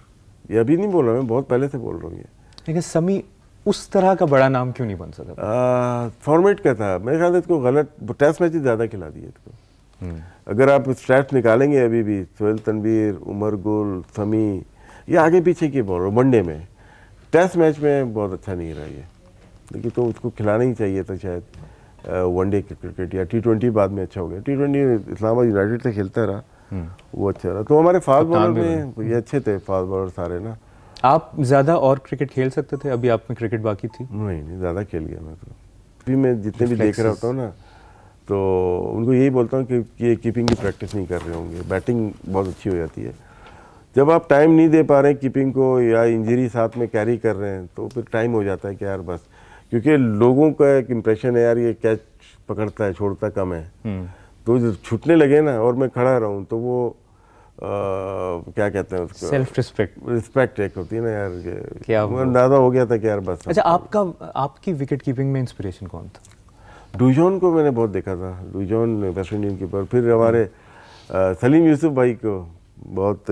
ये अभी नहीं बोल रहा मैं, बहुत पहले से बोल रहा हूँ ये। लेकिन समी उस तरह का बड़ा नाम क्यों नहीं बन सका? फॉर्मेट का था मेरे ख्याल से, इसको गलत टेस्ट मैचेस ज़्यादा खिला दिए इसको। अगर आप स्टैट्स निकालेंगे अभी भी, सोहेल तनवीर, उमर गुल, समी, ये आगे पीछे की बॉलर वनडे में, टेस्ट मैच में बहुत अच्छा नहीं रहा ये, लेकिन तो उसको खिलाना ही चाहिए था शायद। वनडे क्रिकेट या T20 बाद में अच्छा हो गया। T20 इस्लामाबाद यूनाइटेड से खेलता रहा, वो अच्छा रहा। तो हमारे फास्ट बॉलर में ये अच्छे थे, फास्ट बॉलर सारे ना। आप ज़्यादा और क्रिकेट खेल सकते थे? अभी आप में क्रिकेट बाकी थी? नहीं, ज़्यादा खेल गया मैं तो। अभी मैं जितने भी देख रहा होता हूँ ना, तो उनको यही बोलता हूँ कि ये कीपिंग की प्रैक्टिस नहीं कर रहे होंगे, बैटिंग बहुत अच्छी हो जाती है। जब आप टाइम नहीं दे पा रहे हैं कीपिंग को, या इंजरी साथ में कैरी कर रहे हैं, तो फिर टाइम हो जाता है कि यार बस, क्योंकि लोगों का एक इम्प्रेशन है यार ये कैच पकड़ता है, छोड़ता कम है। तो जब छूटने लगे ना और मैं खड़ा रहूँ, तो वो क्या कहते हैं उसको, सेल्फ रिस्पेक्ट एक होती है ना यार, क्या अंदाजा हो गया था कि यार बस। अच्छा, आपकी विकेट कीपिंग में इंस्पिरेशन कौन था? डुजॉन को मैंने बहुत देखा था, डुजॉन वेस्ट इंडीज कीपर। फिर हमारे सलीम यूसुफ भाई को बहुत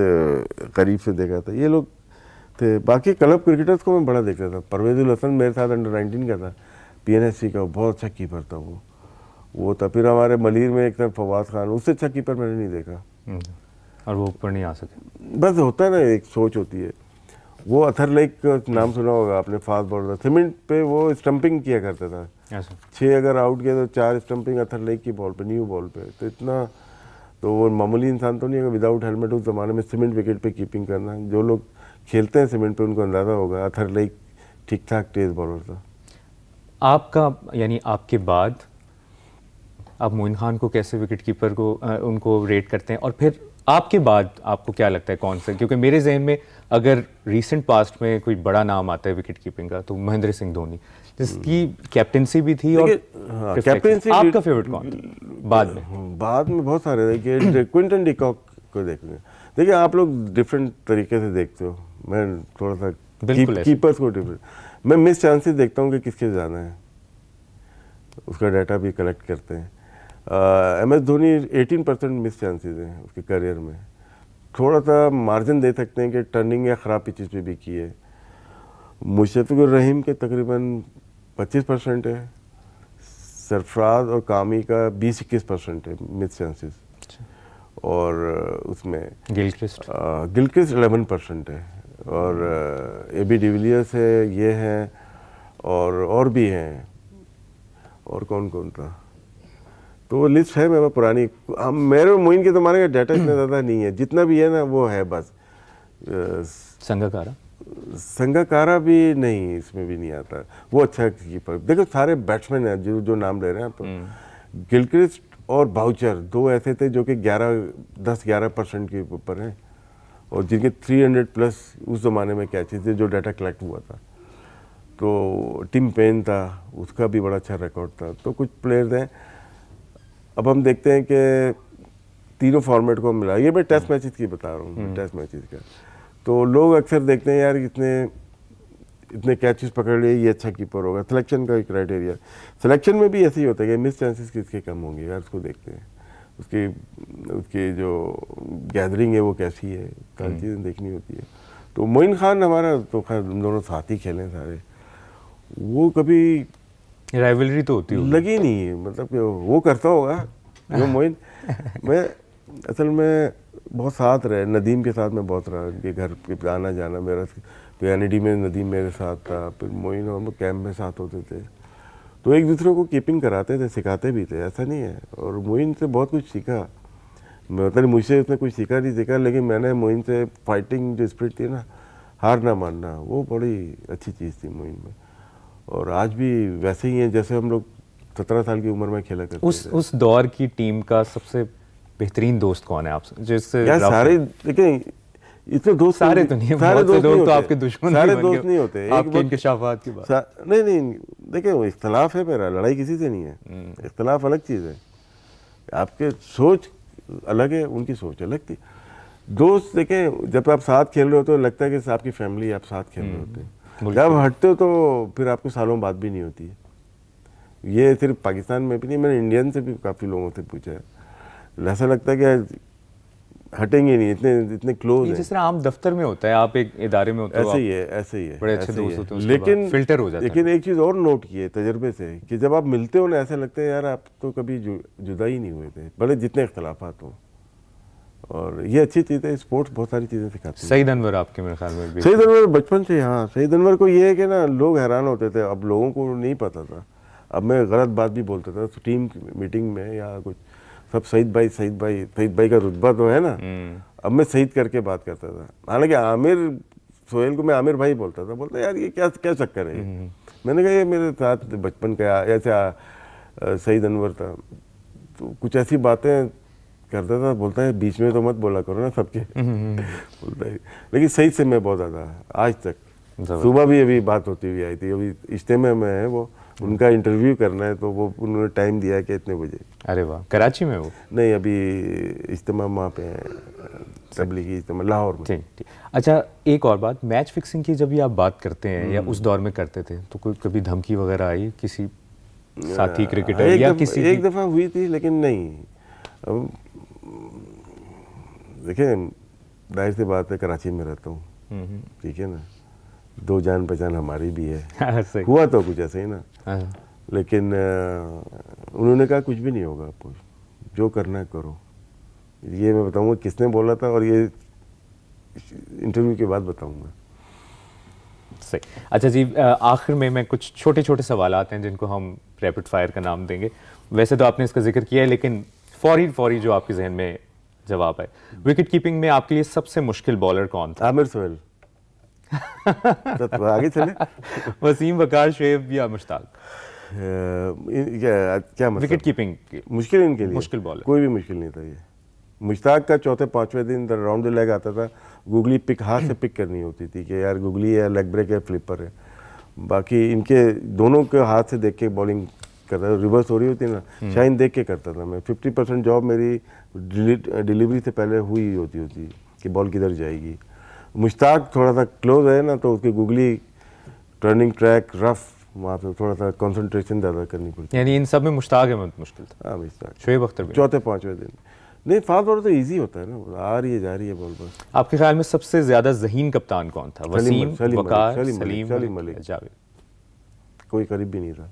करीब से देखा था, ये लोग थे। बाकी क्लब क्रिकेटर्स को मैं बड़ा देखता था। परवेज़ुल हसन मेरे साथ अंडर 19 का था, PNSC का, बहुत अच्छा कीपर था वो था। फिर हमारे मलीर में एक था फवाद खान, उससे अच्छा कीपर मैंने नहीं देखा, और वो ऊपर नहीं आ सके। बस होता है ना, एक सोच होती है। वो अथर लेक का नाम सुना होगा आपने, फास्ट बॉलर, सीमेंट पे वो स्टंपिंग किया करता था। 6 अगर आउट किया तो 4 स्टंपिंग अथर लेक की बॉल पे, न्यू बॉल पे। तो इतना तो वो मामूली इंसान तो नहीं है विदाउट हेलमेट उस ज़माने में सीमेंट विकेट पे कीपिंग करना। जो लोग खेलते हैं सीमेंट पे उनको अंदाज़ा होगा। अथर लाइक ठीक ठाक तेज बॉलर था। आपका यानी आपके बाद आप मोइन खान को कैसे विकेट कीपर को उनको रेट करते हैं, और फिर आपके बाद आपको क्या लगता है कौन से, क्योंकि मेरे जहन में अगर रीसेंट पास्ट में कोई बड़ा नाम आता है विकेट कीपिंग का तो महेंद्र सिंह धोनी, जिसकी कैप्टेंसी भी थी और कैप्टेंसी। आपका फेवरेट कौन बाद में? बाद में बहुत सारे देखिए क्विंटन डिकॉक को देखेंगे। देखिए आप लोग डिफरेंट तरीके से देखते हो, मैं थोड़ा सा कीपर्स को डिफरेंट, मैं मिस चांसेस देखता हूँ कि किसके जाना है, उसका डाटा भी कलेक्ट करते हैं। MS धोनी 18% मिस चांसेस हैं उसके करियर में। थोड़ा सा मार्जिन दे सकते हैं कि टर्निंग या ख़राब पिचेस पे भी किए। मुशफ़िकुर रहीम के तकरीबन 25% है, सरफराज और कामी का 20-21% है मिस चांसेस, और उसमें गिलक्रिस्ट 11% है, और AB डिविलियर्स है, ये हैं और भी हैं, और कौन कौन था, तो वो लिस्ट है मेरे पुरानी। हम मेरे मोइन के ज़माने का डाटा इतना ज़्यादा नहीं है, जितना भी है ना वो है बस। संगाकारा भी नहीं, इसमें भी नहीं आता, वो अच्छा कीपर। देखो सारे बैट्समैन हैं जो नाम ले रहे हैं, तो गिलक्रिस्ट और बाउचर दो ऐसे थे जो कि 10-11% के ऊपर हैं, और जिनके 300 प्लस उस ज़माने में कैचेस थे जो डाटा कलेक्ट हुआ था। तो टिम पेन था, उसका भी बड़ा अच्छा रिकॉर्ड था। तो कुछ प्लेयर्स हैं। अब हम देखते हैं कि तीनों फॉर्मेट को मिला, ये मैं टेस्ट मैचेस की बता रहा हूँ, टेस्ट मैचेस का। तो लोग अक्सर देखते हैं यार इतने कैचेस पकड़ लिए, ये अच्छा कीपर होगा। सिलेक्शन का एक क्राइटेरिया, सिलेक्शन में भी ऐसे ही होता है कि मिस चांसेस किसके कम होंगे यार, उसको देखते हैं, उसकी जो गैदरिंग है वो कैसी है, सारी चीज़ें देखनी होती है। तो मोइन खान हमारा तो खैर दोनों साथ ही खेले सारे, वो कभी राइवलरी तो होती होगी, लगी नहीं है, मतलब कि वो करता होगा जो मोइन। मैं असल में बहुत साथ रहे, नदीम के साथ मैं बहुत रहा, उनके घर पे आना जाना मेरा, PND में नदीम मेरे साथ था, फिर मोइन और वो कैंप में साथ होते थे, तो एक दूसरे को कीपिंग कराते थे, सिखाते भी थे, ऐसा नहीं है। और मोइन से बहुत कुछ सीखा मैं, मतलब मुझसे उसने कुछ सीखा नहीं सीखा, लेकिन मैंने मोइन से फाइटिंग जो स्पिरिट थी ना, हार ना मानना, वो बड़ी अच्छी चीज़ थी मोइन में। और आज भी वैसे ही हैं जैसे हम लोग 17 साल की उम्र में खेला करते थे। उस दौर की टीम का सबसे बेहतरीन दोस्त कौन है आपसे, जिससे यार सारे देखिए, इतने दोस्त सारे तो नहीं, सारे दोस्त तो आपके दुश्मन, सारे दोस्त नहीं होते। आपके इंकशाफात की बात नहीं देखिए, इख्तलाफ है मेरा, लड़ाई किसी से नहीं है, इख्तलाफ अलग चीज़ है। आपके सोच अलग है, उनकी सोच अलग थी। दोस्त देखें, जब आप साथ खेल रहे होते हो लगता है कि आपकी फैमिली, आप साथ खेल रहे होते हैं। जब हटते हो तो फिर आपको सालों बाद भी नहीं होती है। ये सिर्फ पाकिस्तान में भी नहीं, मैंने इंडियन से भी काफ़ी लोगों से पूछा है, ऐसा लगता है कि हटेंगे नहीं, इतने क्लोज हैं। जिस तरह आम दफ्तर में होता है, आप एक इदारे में होते हो, ऐसे ही है, बड़े अच्छे दोस्त होते हैं, लेकिन फिल्टर हो जाता है। लेकिन एक चीज़ और नोट की है तजर्बे से, कि जब आप मिलते हो ना, ऐसा लगता है यार आप तो कभी जुदा ही नहीं हुए थे, भले जितने इख्तलाफात हों। और ये अच्छी चीज़ है, स्पोर्ट्स बहुत सारी चीज़ें सिखाती है। सईद अनवर आपके मेरे ख्याल में भी, सईद अनवर बचपन से, हाँ सईद अनवर को ये है कि ना लोग हैरान होते थे, अब लोगों को नहीं पता था, अब मैं गलत बात भी बोलता था टीम मीटिंग में या कुछ, सब सईद भाई का रुतबा तो है ना, अब मैं सईद करके बात करता था। हालांकि आमिर सोहेल को मैं आमिर भाई बोलता था, बोलता यार ये क्या चक्कर है। मैंने कहा ये मेरे साथ बचपन का ऐसे सईद अनवर था, तो कुछ ऐसी बातें करता था, बोलता है बीच में तो मत बोला करो ना सबके, बोलता है। लेकिन सईद से मैं बहुत ज़्यादा आज तक, सुबह भी अभी बात होती हुई आई थी, अभी इज्तिमा में है वो, उनका इंटरव्यू करना है, तो वो उन्होंने टाइम दिया है कि इतने बजे। अरे वाह, कराची में वो? नहीं, अभी इज्तिमा वहाँ पे तबलीगी इज्तिमा लाहौर में। ठीक। अच्छा, एक और बात, मैच फिक्सिंग की जब ये आप बात करते हैं या उस दौर में करते थे, तो कोई कभी धमकी वगैरह आई किसी साथी क्रिकेटर या किसी? एक दफ़ा हुई थी, लेकिन नहीं, अब देखिए जाहिर सी बात है, कराची में रहता हूँ, ठीक है ना, दो जान पहचान हमारी भी है। हुआ तो कुछ ऐसे ही ना, लेकिन उन्होंने कहा कुछ भी नहीं होगा, आपको जो करना है करो। ये मैं बताऊंगा किसने बोला था, और ये इंटरव्यू के बाद बताऊंगा। सही। अच्छा जी, आखिर में मैं कुछ छोटे छोटे सवाल आते हैं जिनको हम रैपिड फायर का नाम देंगे। वैसे तो आपने इसका जिक्र किया है, लेकिन फौरी जो आपके जहन में जवाब है। विकेट कीपिंग में आपके लिए सबसे मुश्किल बॉलर कौन था? आमिर सोहेल। तो आगे चले। वसीम, वकार, शोएब या मुश्ताक? क्या मतलब? विकेट कीपिंग मुश्किल इनके लिए? मुश्किल बॉलर कोई भी मुश्किल नहीं था ये। मुश्ताक का चौथे पांचवें दिन राउंड द लेग आता था, गूगली पिक हाथ से पिक करनी होती थी कि यार गूगली है, लेग ब्रेक है, फ्लिपर है। बाकी इनके दोनों के हाथ से देख के बॉलिंग करता, रिवर्स हो रही होती ना, शाइन देख के करता था मैं। 50% जॉब मेरी डिलीवरी से पहले हुई होती कि बॉल किधर जाएगी। मुश्ताक थोड़ा सा क्लोज है ना, तो उसकी गूगली टर्निंग ट्रैक रफ, वहाँ पे थोड़ा सा कंसंट्रेशन ज़्यादा करनी पड़ती। यानी इन सब में मुश्ताक अहमद मुश्किल था? हाँ मुश्ताक। शोएब अख्तर भी चौथे पांचवें दिन नहीं, फास्ट बॉलर तो इजी होता है ना, आ रही है जा रही है बॉल बस। आपके ख्याल में सबसे ज्यादा ज़हीन कप्तान कौन था? वसीम, वकार, सलीम मलिक, जावेद? कोई करीब भी नहीं था।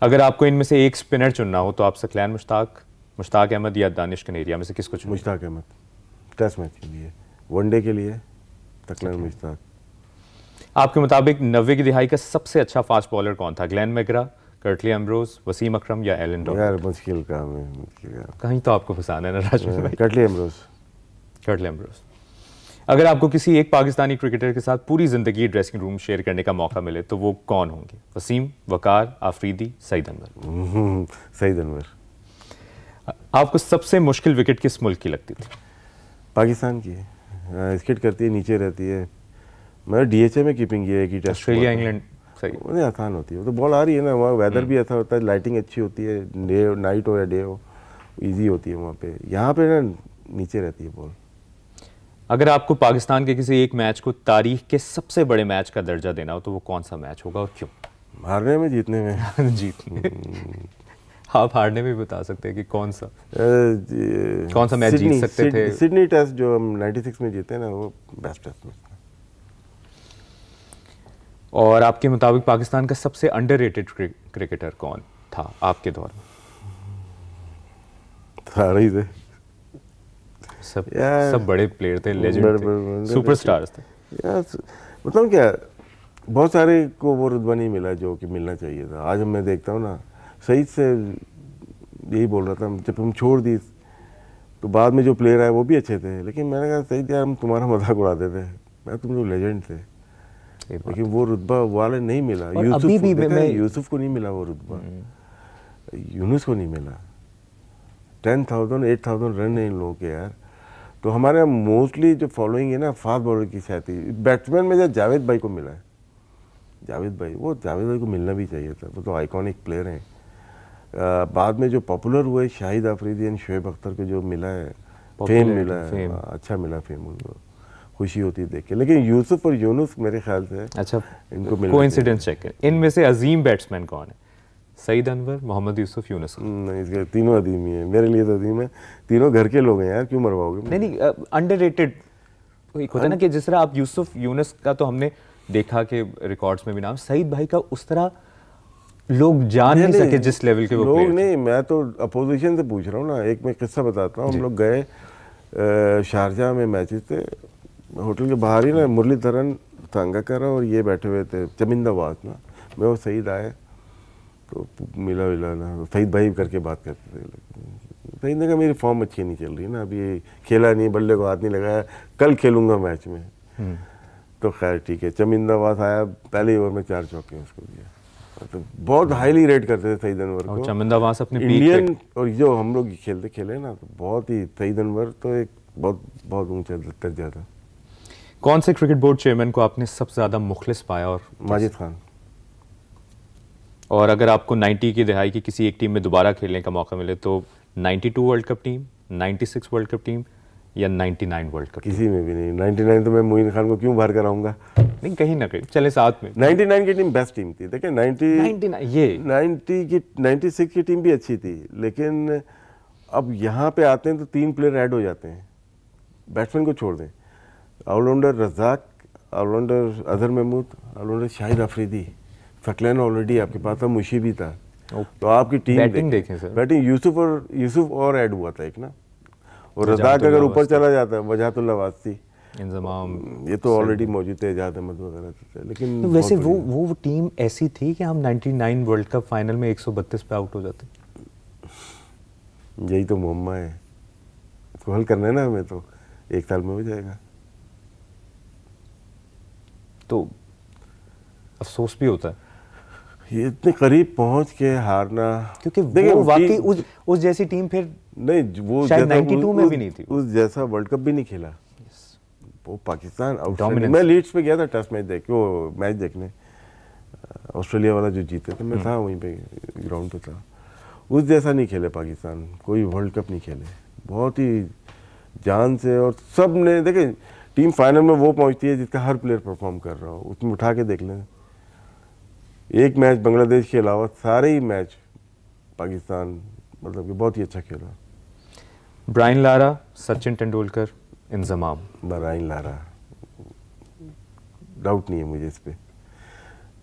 अगर आपको इनमें से एक स्पिनर चुनना हो तो आप सकलैन मुश्ताक अहमद या दानिश कनेरिया में से किसको चुनेंगे? मुश्ताक अहमद। टेस्ट मैच के लिए, वनडे के लिए सकलैन मुश्ताक। आपके मुताबिक 90 की दिहाई का सबसे अच्छा फास्ट बॉलर कौन था? Glenn McGrath, Curtly Ambrose, Wasim Akram या एलन डॉर्फ? यार मुश्किल काम है, मुश्किल काम। कहीं तो आपको फंसाना है ना राजवी भाई। Curtly Ambrose. अगर आपको किसी एक पाकिस्तानी क्रिकेटर के साथ पूरी जिंदगी ड्रेसिंग रूम शेयर करने का मौका मिले तो वो कौन होंगे? वसीम, वकार, आफरीदी, सईद अनवर? सईद अनवर। आपको सबसे मुश्किल विकेट किस मुल्क की लगती थी? पाकिस्तान की। स्किट करती है, नीचे रहती है। मैंने डीएचए में कीपिंग की है कि टेस्ट। ऑस्ट्रेलिया, इंग्लैंड सही नहीं आसान होती है, वो तो बॉल आ रही है ना, वहाँ वेदर भी अच्छा होता है, लाइटिंग अच्छी होती है, डे नाइट हो या डे हो, इजी होती है वहाँ पे। यहाँ पे ना नीचे रहती है बॉल। अगर आपको पाकिस्तान के किसी एक मैच को तारीख के सबसे बड़े मैच का दर्जा देना हो तो वो कौन सा मैच होगा और क्यों? हारने में, जीतने में? जीतने। आप हारने में भी बता सकते हैं कि कौन सा मैच जीत सकते थे? सिडनी टेस्ट जो हम 96 में जीते ना, वो बेस्ट टेस्ट में। और आपके मुताबिक पाकिस्तान का सबसे अंडररेटेड क्रिकेटर कौन था आपके दौर में? सारे ही थे, सब बड़े प्लेयर थे, लेजेंड थे, सुपरस्टार्स थे यार। मतलब क्या, बहुत सारे को वो रुतबा नहीं मिला जो कि मिलना चाहिए था। आज मैं देखता हूँ ना, सईद से यही बोल रहा था, जब हम छोड़ दी तो बाद में जो प्लेयर आए वो भी अच्छे थे, लेकिन मैंने कहा सईद यार हम तुम्हारा मजाक उड़ाते थे, मैं तुम लोग लेजेंड थे, लेकिन वो रुतबा वाले नहीं मिला। यूसुफ को नहीं मिला वो रुतबा, यूनुस को नहीं मिला। 10,000 8,000 रन है इन लोगों के यार। तो हमारे यहाँ मोस्टली जो फॉलोइंग है ना फास्ट बॉलर की शायद थी। बैट्समैन में जब जावेद भाई को मिला है, जावेद भाई को मिलना भी चाहिए था, वो तो आइकॉनिक प्लेयर हैं। बाद में जो पॉपुलर हुए शाहिद अफरीदी और शोएब अख्तर को जो मिला है, फेम मिला है, अच्छा मिला फेम, उनको खुशी होती है देख के। लेकिन यूसुफ और यूनुस मेरे ख्याल से अच्छा इनको मिला। कोइंसिडेंस चेक करें, इनमें से अजीम बैट्समैन कौन है? सईद अनवर, मोहम्मद यूसुफ, यूनुस? नहीं, इसके तीनों अदीम ही है, मेरे लिए तो अदीम है। तीनों घर के लोग हैं यार, क्यों मरवाओगे? नहीं, अंडररेटेड एक होता है ना कि जिस तरह आप यूसुफ यूनुस का तो हमने देखा कि रिकॉर्ड्स में भी नाम, सईद भाई का उस तरह लोग जान नहीं सके जिस लेवल के वो लोग नहीं। मैं तो अपोजिशन से पूछ रहा हूँ ना। एक मैं किस्सा बताता हूँ। हम लोग गए शारजाह में, मैचेस थे, होटल के बाहर ही ना मुरलीधरन संगाकर और ये बैठे हुए थे, चमिंदाबाद ना। मैं वो सईद आए तो मिला ना, सईद भाई करके बात करते थे। सईद ने कहा मेरी फॉर्म अच्छी नहीं चल रही ना, अभी खेला नहीं, बल्ले को हाथ नहीं लगाया, कल खेलूंगा मैच में। तो खैर ठीक है, चमिंदाबाद आया, पहले ओवर में 4 चौके उसको दिया। तो बहुत हाईली रेट करते थे सईद अनवर को। चमिंदाबाद अपने इंडियन और जो हम लोग खेले ना, तो बहुत ही सईद अनवर तो एक बहुत ऊंचा दर्जा था। कौन से क्रिकेट बोर्ड चेयरमैन को आपने सबसे ज्यादा मुखलिस पाया और? माजिद खान। और अगर आपको 90 की दहाई की किसी एक टीम में दोबारा खेलने का मौका मिले तो 92 world cup team, 96 world cup team या 99 वर्ल्ड कप? किसी में भी नहीं। 99 तो मैं मोइन खान को क्यों बाहर कराऊंगा? नहीं, कहीं ना कहीं चले साथ में। 99 की टीम बेस्ट टीम थी। देखिए 96 की टीम भी अच्छी थी, लेकिन अब यहाँ पे आते हैं तो 3 प्लेयर ऐड हो जाते हैं। बैट्समैन को छोड़ दें, allrounder Razzaq, allrounder Azhar Mahmood, allrounder Shahid Afridi, Saqlain already आपके पास था, मुशी भी था। तो आपकी टीम बैटिंग देखें सर। बैटिंग यूसुफ और ऐड हुआ था एक ना, और रज़ाक अगर ऊपर चला जाता है, वजाहतुल्लाह वास्ती, इंजमाम, ये तो ऑलरेडी मौजूद थे, इजाद अहमद वगैरह थे। लेकिन तो वैसे वो टीम ऐसी थी कि हम 99 वर्ल्ड कप फाइनल में 132 पे आउट हो जाते। यही तो मुअम्मा है। उसको हल करना है ना हमें, तो 1 साल में हो जाएगा। तो अफसोस भी होता है ये इतने करीब पहुंच के हारना, क्योंकि वो वाकई उस जैसी टीम फिर नहीं, वो शायद 92 में भी नहीं थी, उस जैसा वर्ल्ड कप भी नहीं खेला। वो पाकिस्तान Dominance। मैं लीड्स पे गया था टेस्ट मैच देखने, ऑस्ट्रेलिया वाला जो जीते थे, मैं था वहीं पे, ग्राउंड पे था। उस जैसा नहीं खेले पाकिस्तान, कोई वर्ल्ड कप नहीं खेले, बहुत ही जान से। और सब ने देखे, टीम फाइनल में वो पहुंचती है जिसका हर प्लेयर परफॉर्म कर रहा हो, उसमें उठा के देख लें। एक मैच बांग्लादेश के अलावा सारे ही मैच पाकिस्तान मतलब कि बहुत ही अच्छा खेला। Brian Lara, Sachin Tendulkar, Inzamam. Brian Lara, doubt नहीं है मुझे इस पे।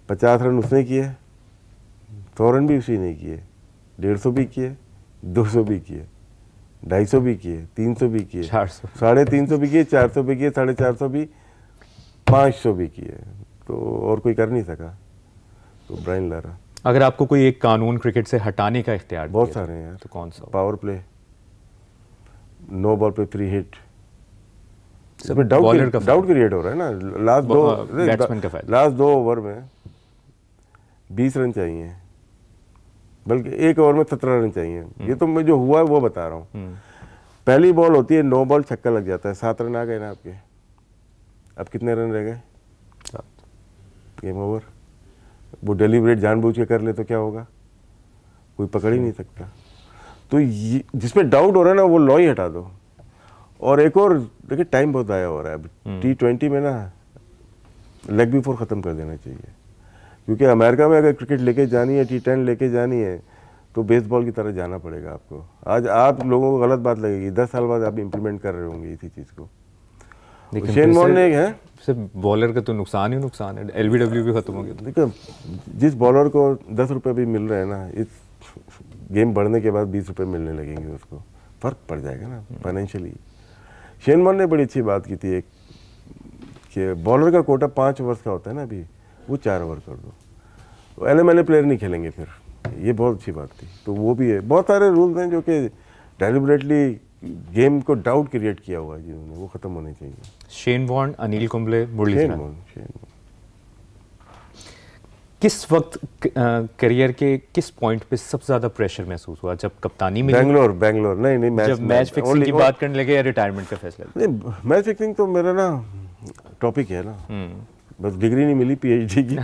50 रन उसने किए, 100 रन भी उसी ने किए, 150 भी किए, 200 भी किए, 250 भी किए, 300 भी किए, 400, 350 भी किए, 400 भी किए, 450 भी, 500 भी किए, तो और कोई कर नहीं सका। तो ब्रायन लारा। अगर आपको कोई एक कानून क्रिकेट से हटाने का इख्तियार बहुत सारे हैं यार, तो कौन सा? पावर प्ले, नो बॉल पे फ्री हिट, डाउट क्रिएट हो रहा है ना। लास्ट 2 ओवर में 20 रन चाहिए, बल्कि 1 ओवर में 17 रन चाहिए। ये तो मैं जो हुआ है वो बता रहा हूँ। पहली बॉल होती है, 9 बॉल छक्का लग जाता है, 7 रन आ गए ना आपके। अब कितने रन रह गए? 7, गेम ओवर। वो डेलीब्रेट जानबूझ के कर ले तो क्या होगा? कोई पकड़ ही नहीं सकता। तो जिसपे डाउट हो रहा है ना, वो लॉ ही हटा दो। और एक और देखिए, टाइम बहुत आया हो रहा है अब। T20 में ना लेग बिफोर ख़त्म कर देना चाहिए, क्योंकि अमेरिका में अगर क्रिकेट लेके जानी है, T10 लेके जानी है, तो बेसबॉल की तरह जाना पड़ेगा आपको। आज आप लोगों को गलत बात लगेगी, 10 साल बाद आप इम्प्लीमेंट कर रहे होंगे इसी चीज़ को। शेन वॉर्न ने है, सिर्फ बॉलर का तो नुकसान ही नुकसान है। LBW भी खत्म हो गया। देखो, जिस बॉलर को 10 रुपये भी मिल रहे हैं ना, इस गेम बढ़ने के बाद 20 रुपये मिलने लगेंगे, उसको फ़र्क पड़ जाएगा ना फाइनेंशियली। शेन वॉर्न ने बड़ी अच्छी बात की थी एक, कि बॉलर का कोटा 5 ओवर्स का होता है ना, अभी वो 4 ओवर कर दो, LMLA प्लेयर नहीं खेलेंगे फिर। ये बहुत अच्छी बात थी। तो वो भी है, बहुत सारे रूल्स हैं जो कि डेलिबरेटली गेम को डाउट क्रिएट किया हुआ है जिन्होंने, वो खत्म होने चाहिए। शेन वॉर्न, अनिल कुंबले, मुरलीधरन, किस वक्त करियर के किस पॉइंट पे सबसे ज्यादा प्रेशर महसूस हुआ? जब कप्तानी में? बैंगलोर नहीं, जब मैच फिक्सिंग की बात करने लगे या रिटायरमेंट का फैसला? नहीं, मैच फिक्सिंग तो मेरा ना टॉपिक है ना, बस डिग्री नहीं मिली PhD की,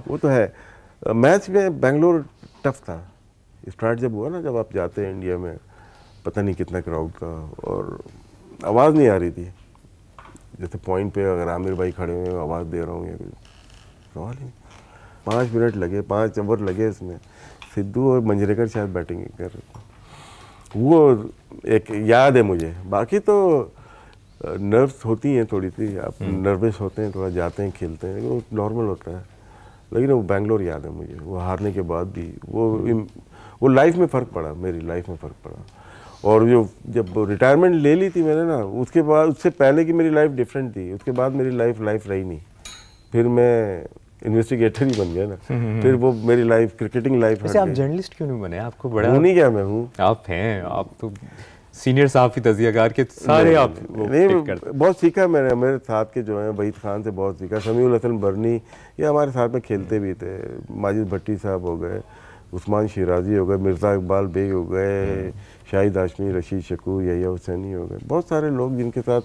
वो तो है। मैच में बैंगलोर टफ था। स्टार्ट जब हुआ ना, जब आप जाते हैं इंडिया में, पता नहीं कितना क्राउड था और आवाज़ नहीं आ रही थी। जैसे पॉइंट पे अगर आमिर भाई खड़े हुए आवाज़ दे रहा हूँ या कुछ, सवाल ही नहीं। 5 मिनट लगे, 5 ओवर लगे इसमें। सिद्धू और मंजरेकर शायद बैटिंग कर रहे थे, वो एक याद है मुझे। बाकी तो नर्व्स होती हैं थोड़ी सी, आप नर्वस होते हैं, थोड़ा जाते हैं, खेलते हैं, लेकिन वो नॉर्मल होता है। लेकिन वो बैंगलोर याद है मुझे, वो हारने के बाद भी वो लाइफ में फ़र्क पड़ा, मेरी लाइफ में फ़र्क पड़ा। और जो जब रिटायरमेंट ले ली थी मैंने ना, उसके बाद, उससे पहले की मेरी लाइफ डिफरेंट थी, उसके बाद मेरी लाइफ रही नहीं। फिर मैं इन्वेस्टिगेटर ही बन गया ना, फिर वो मेरी लाइफ, क्रिकेटिंग लाइफ। वैसे आप जर्नलिस्ट क्यों नहीं बने? आपको बड़ा हूँ नहीं क्या? मैं हूँ, आप हैं, आप तो सीनियर सहाफ़ी, तजियाकार के सारे आप नहीं, बहुत सीखा मैंने। मेरे साथ के जो हैं, वहीद खान से बहुत सीखा, समीउल हसन बर्नी, ये हमारे साथ में खेलते भी थे। माजिद भट्टी साहब हो गए, उस्मान शिराजी हो गए, मिर्ज़ा इकबाल बेग हो गए, शाहिद हाशमी, रशीद शकूर, यहिया हुसैनी हो गए। बहुत सारे लोग जिनके साथ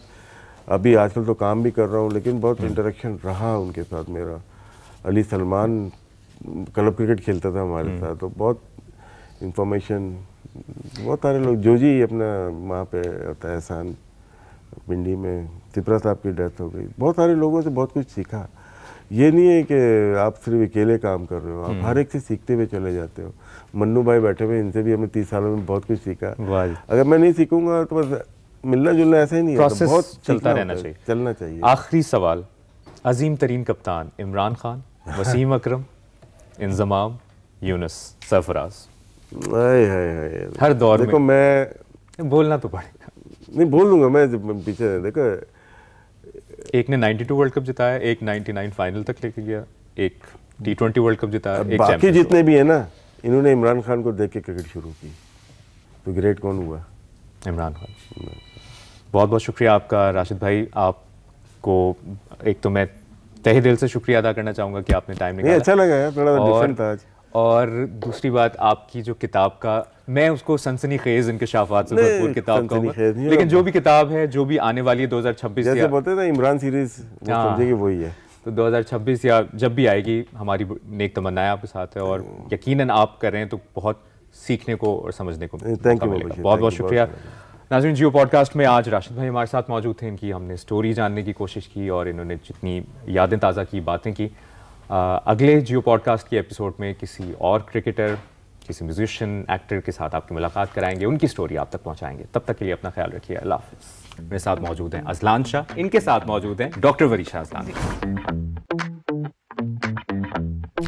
अभी आजकल तो काम भी कर रहा हूँ, लेकिन बहुत इंटरेक्शन रहा उनके साथ मेरा। अली सलमान क्लब क्रिकेट खेलता था हमारे साथ, तो बहुत इंफॉर्मेशन, बहुत सारे लोग। जोजी अपना वहाँ पे होता है एहसान पिंडी में, तिपरा साहब की डेथ हो गई। बहुत सारे लोगों से बहुत कुछ सीखा। ये नहीं है कि आप सिर्फ अकेले काम कर रहे हो, आप हर एक से सीखते हुए चले जाते हो। मन्नू भाई बैठे हुए, इनसे भी हमने 30 सालों में बहुत कुछ सीखा। अगर मैं नहीं सीखूंगा तो बस मिलना जुलना ऐसा ही नहीं है, तो बहुत चलता चलना चाहिए। आखिरी सवाल, अजीम तरीन कप्तान इमरान खान, वसीम अकरम, इंजमाम, यूनुस, सरफराज? हर दौर देखो में मैं बोलना तो पड़ेगा। नहीं, बोल दूंगा मैं पीछे। देखो, एक ने 92 वर्ल्ड कप जिताया, एक 99 फाइनल तक लेके गया, एक T20 वर्ल्ड कप जिताया, एक बाकी जितने भी है ना, इन्होंने इमरान खान को देख के क्रिकेट शुरू की। तो ग्रेट कौन हुआ? इमरान खान। बहुत बहुत शुक्रिया आपका राशिद भाई। आपको एक तो मैं तहे दिल से शुक्रिया अदा करना चाहूँगा कि आपने टाइम निकाला। अच्छा लगा है, थोड़ा डिफरेंट था आज। और दूसरी बात, आपकी जो किताब का, मैं उसको सनसनीखेज इंकशाफात से भरपूर किताब कहूँगा, लेकिन जो भी किताब है, जो भी आने वाली है 2026, जैसे बोलते थे इमरान सीरीज, समझिए वही है। तो 2026 या जब भी आएगी, हमारी नेक तमन्नाएं आपके साथ है और यकीनन आप कर रहे हैं तो बहुत सीखने को और समझने को मिलेगा। बहुत बहुत शुक्रिया। नाज़रीन, जियो पॉडकास्ट में आज राशिद भाई हमारे साथ मौजूद थे। इनकी हमने स्टोरी जानने की कोशिश की और इन्होंने जितनी यादें ताज़ा की, बातें की। अगले जियो पॉडकास्ट के एपिसोड में किसी और क्रिकेटर, किसी म्यूजिशियन, एक्टर के साथ आपकी मुलाकात कराएंगे, उनकी स्टोरी आप तक पहुंचाएंगे। तब तक के लिए अपना ख्याल रखिए। अल्लाह हाफ़िज़। मेरे साथ मौजूद हैं अज़लान शाह, इनके साथ मौजूद हैं डॉक्टर वरीशा अज़लान।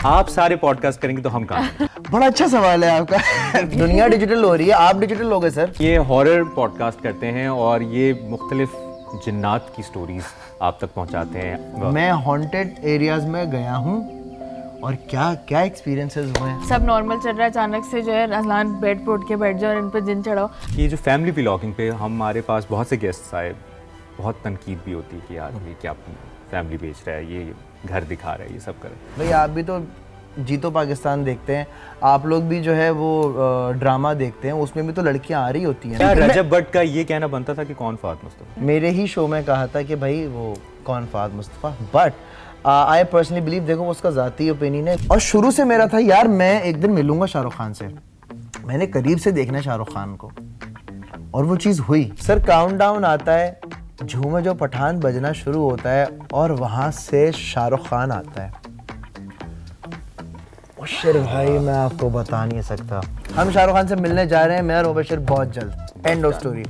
आप सारे पॉडकास्ट करेंगे तो हम कहाँ? बड़ा अच्छा सवाल है आपका। दुनिया डिजिटल हो रही है, आप डिजिटल हो गए सर। ये हॉरर पॉडकास्ट करते हैं और ये मुख्तलिफ जिन्नात की स्टोरीज आप तक पहुंचाते हैं। मैं हॉन्टेड एरियाज में गया हूँ और क्या क्या एक्सपीरियंसेस हुए हैं। सब नॉर्मल चल रहा है, अचानक से जो है अज़लान बेड पे उठ के बैठ जाओ और इन पे जिन चढ़ाओ। ये जो फैमिली व्लॉगिंग पे हमारे पास बहुत से गेस्ट्स आए, बहुत तनकीद भी होती है कि यार ये क्या फैमिली बेच रहा है, ये घर दिखा रहा है, ये सब कर रहा है। भाई आप भी तो जीतो पाकिस्तान देखते हैं, आप लोग भी जो है वो ड्रामा देखते हैं, उसमें भी तो लड़कियां आ रही होती हैं। क्या रजब भट्ट का ये कहना बनता था कि कौन फहद मुस्तफा? मेरे ही शो में कहा था कि भाई वो कौन Fahad Mustafa, but I personally believe, देखो उसका ज़ाती ओपिनियन है। और शुरू से मेरा था यार मैं एक दिन मिलूंगा शाहरुख खान से, मैंने करीब से देखना है शाहरुख खान को, और वो चीज़ हुई। सर काउंटडाउन आता है, झूमे जो पठान बजना शुरू होता है और वहाँ से शाहरुख खान आता है। मुबशिर भाई मैं आपको बता नहीं सकता, हम शाहरुख खान से मिलने जा रहे हैं, मैं और मुबशिर बहुत जल्द। End of story.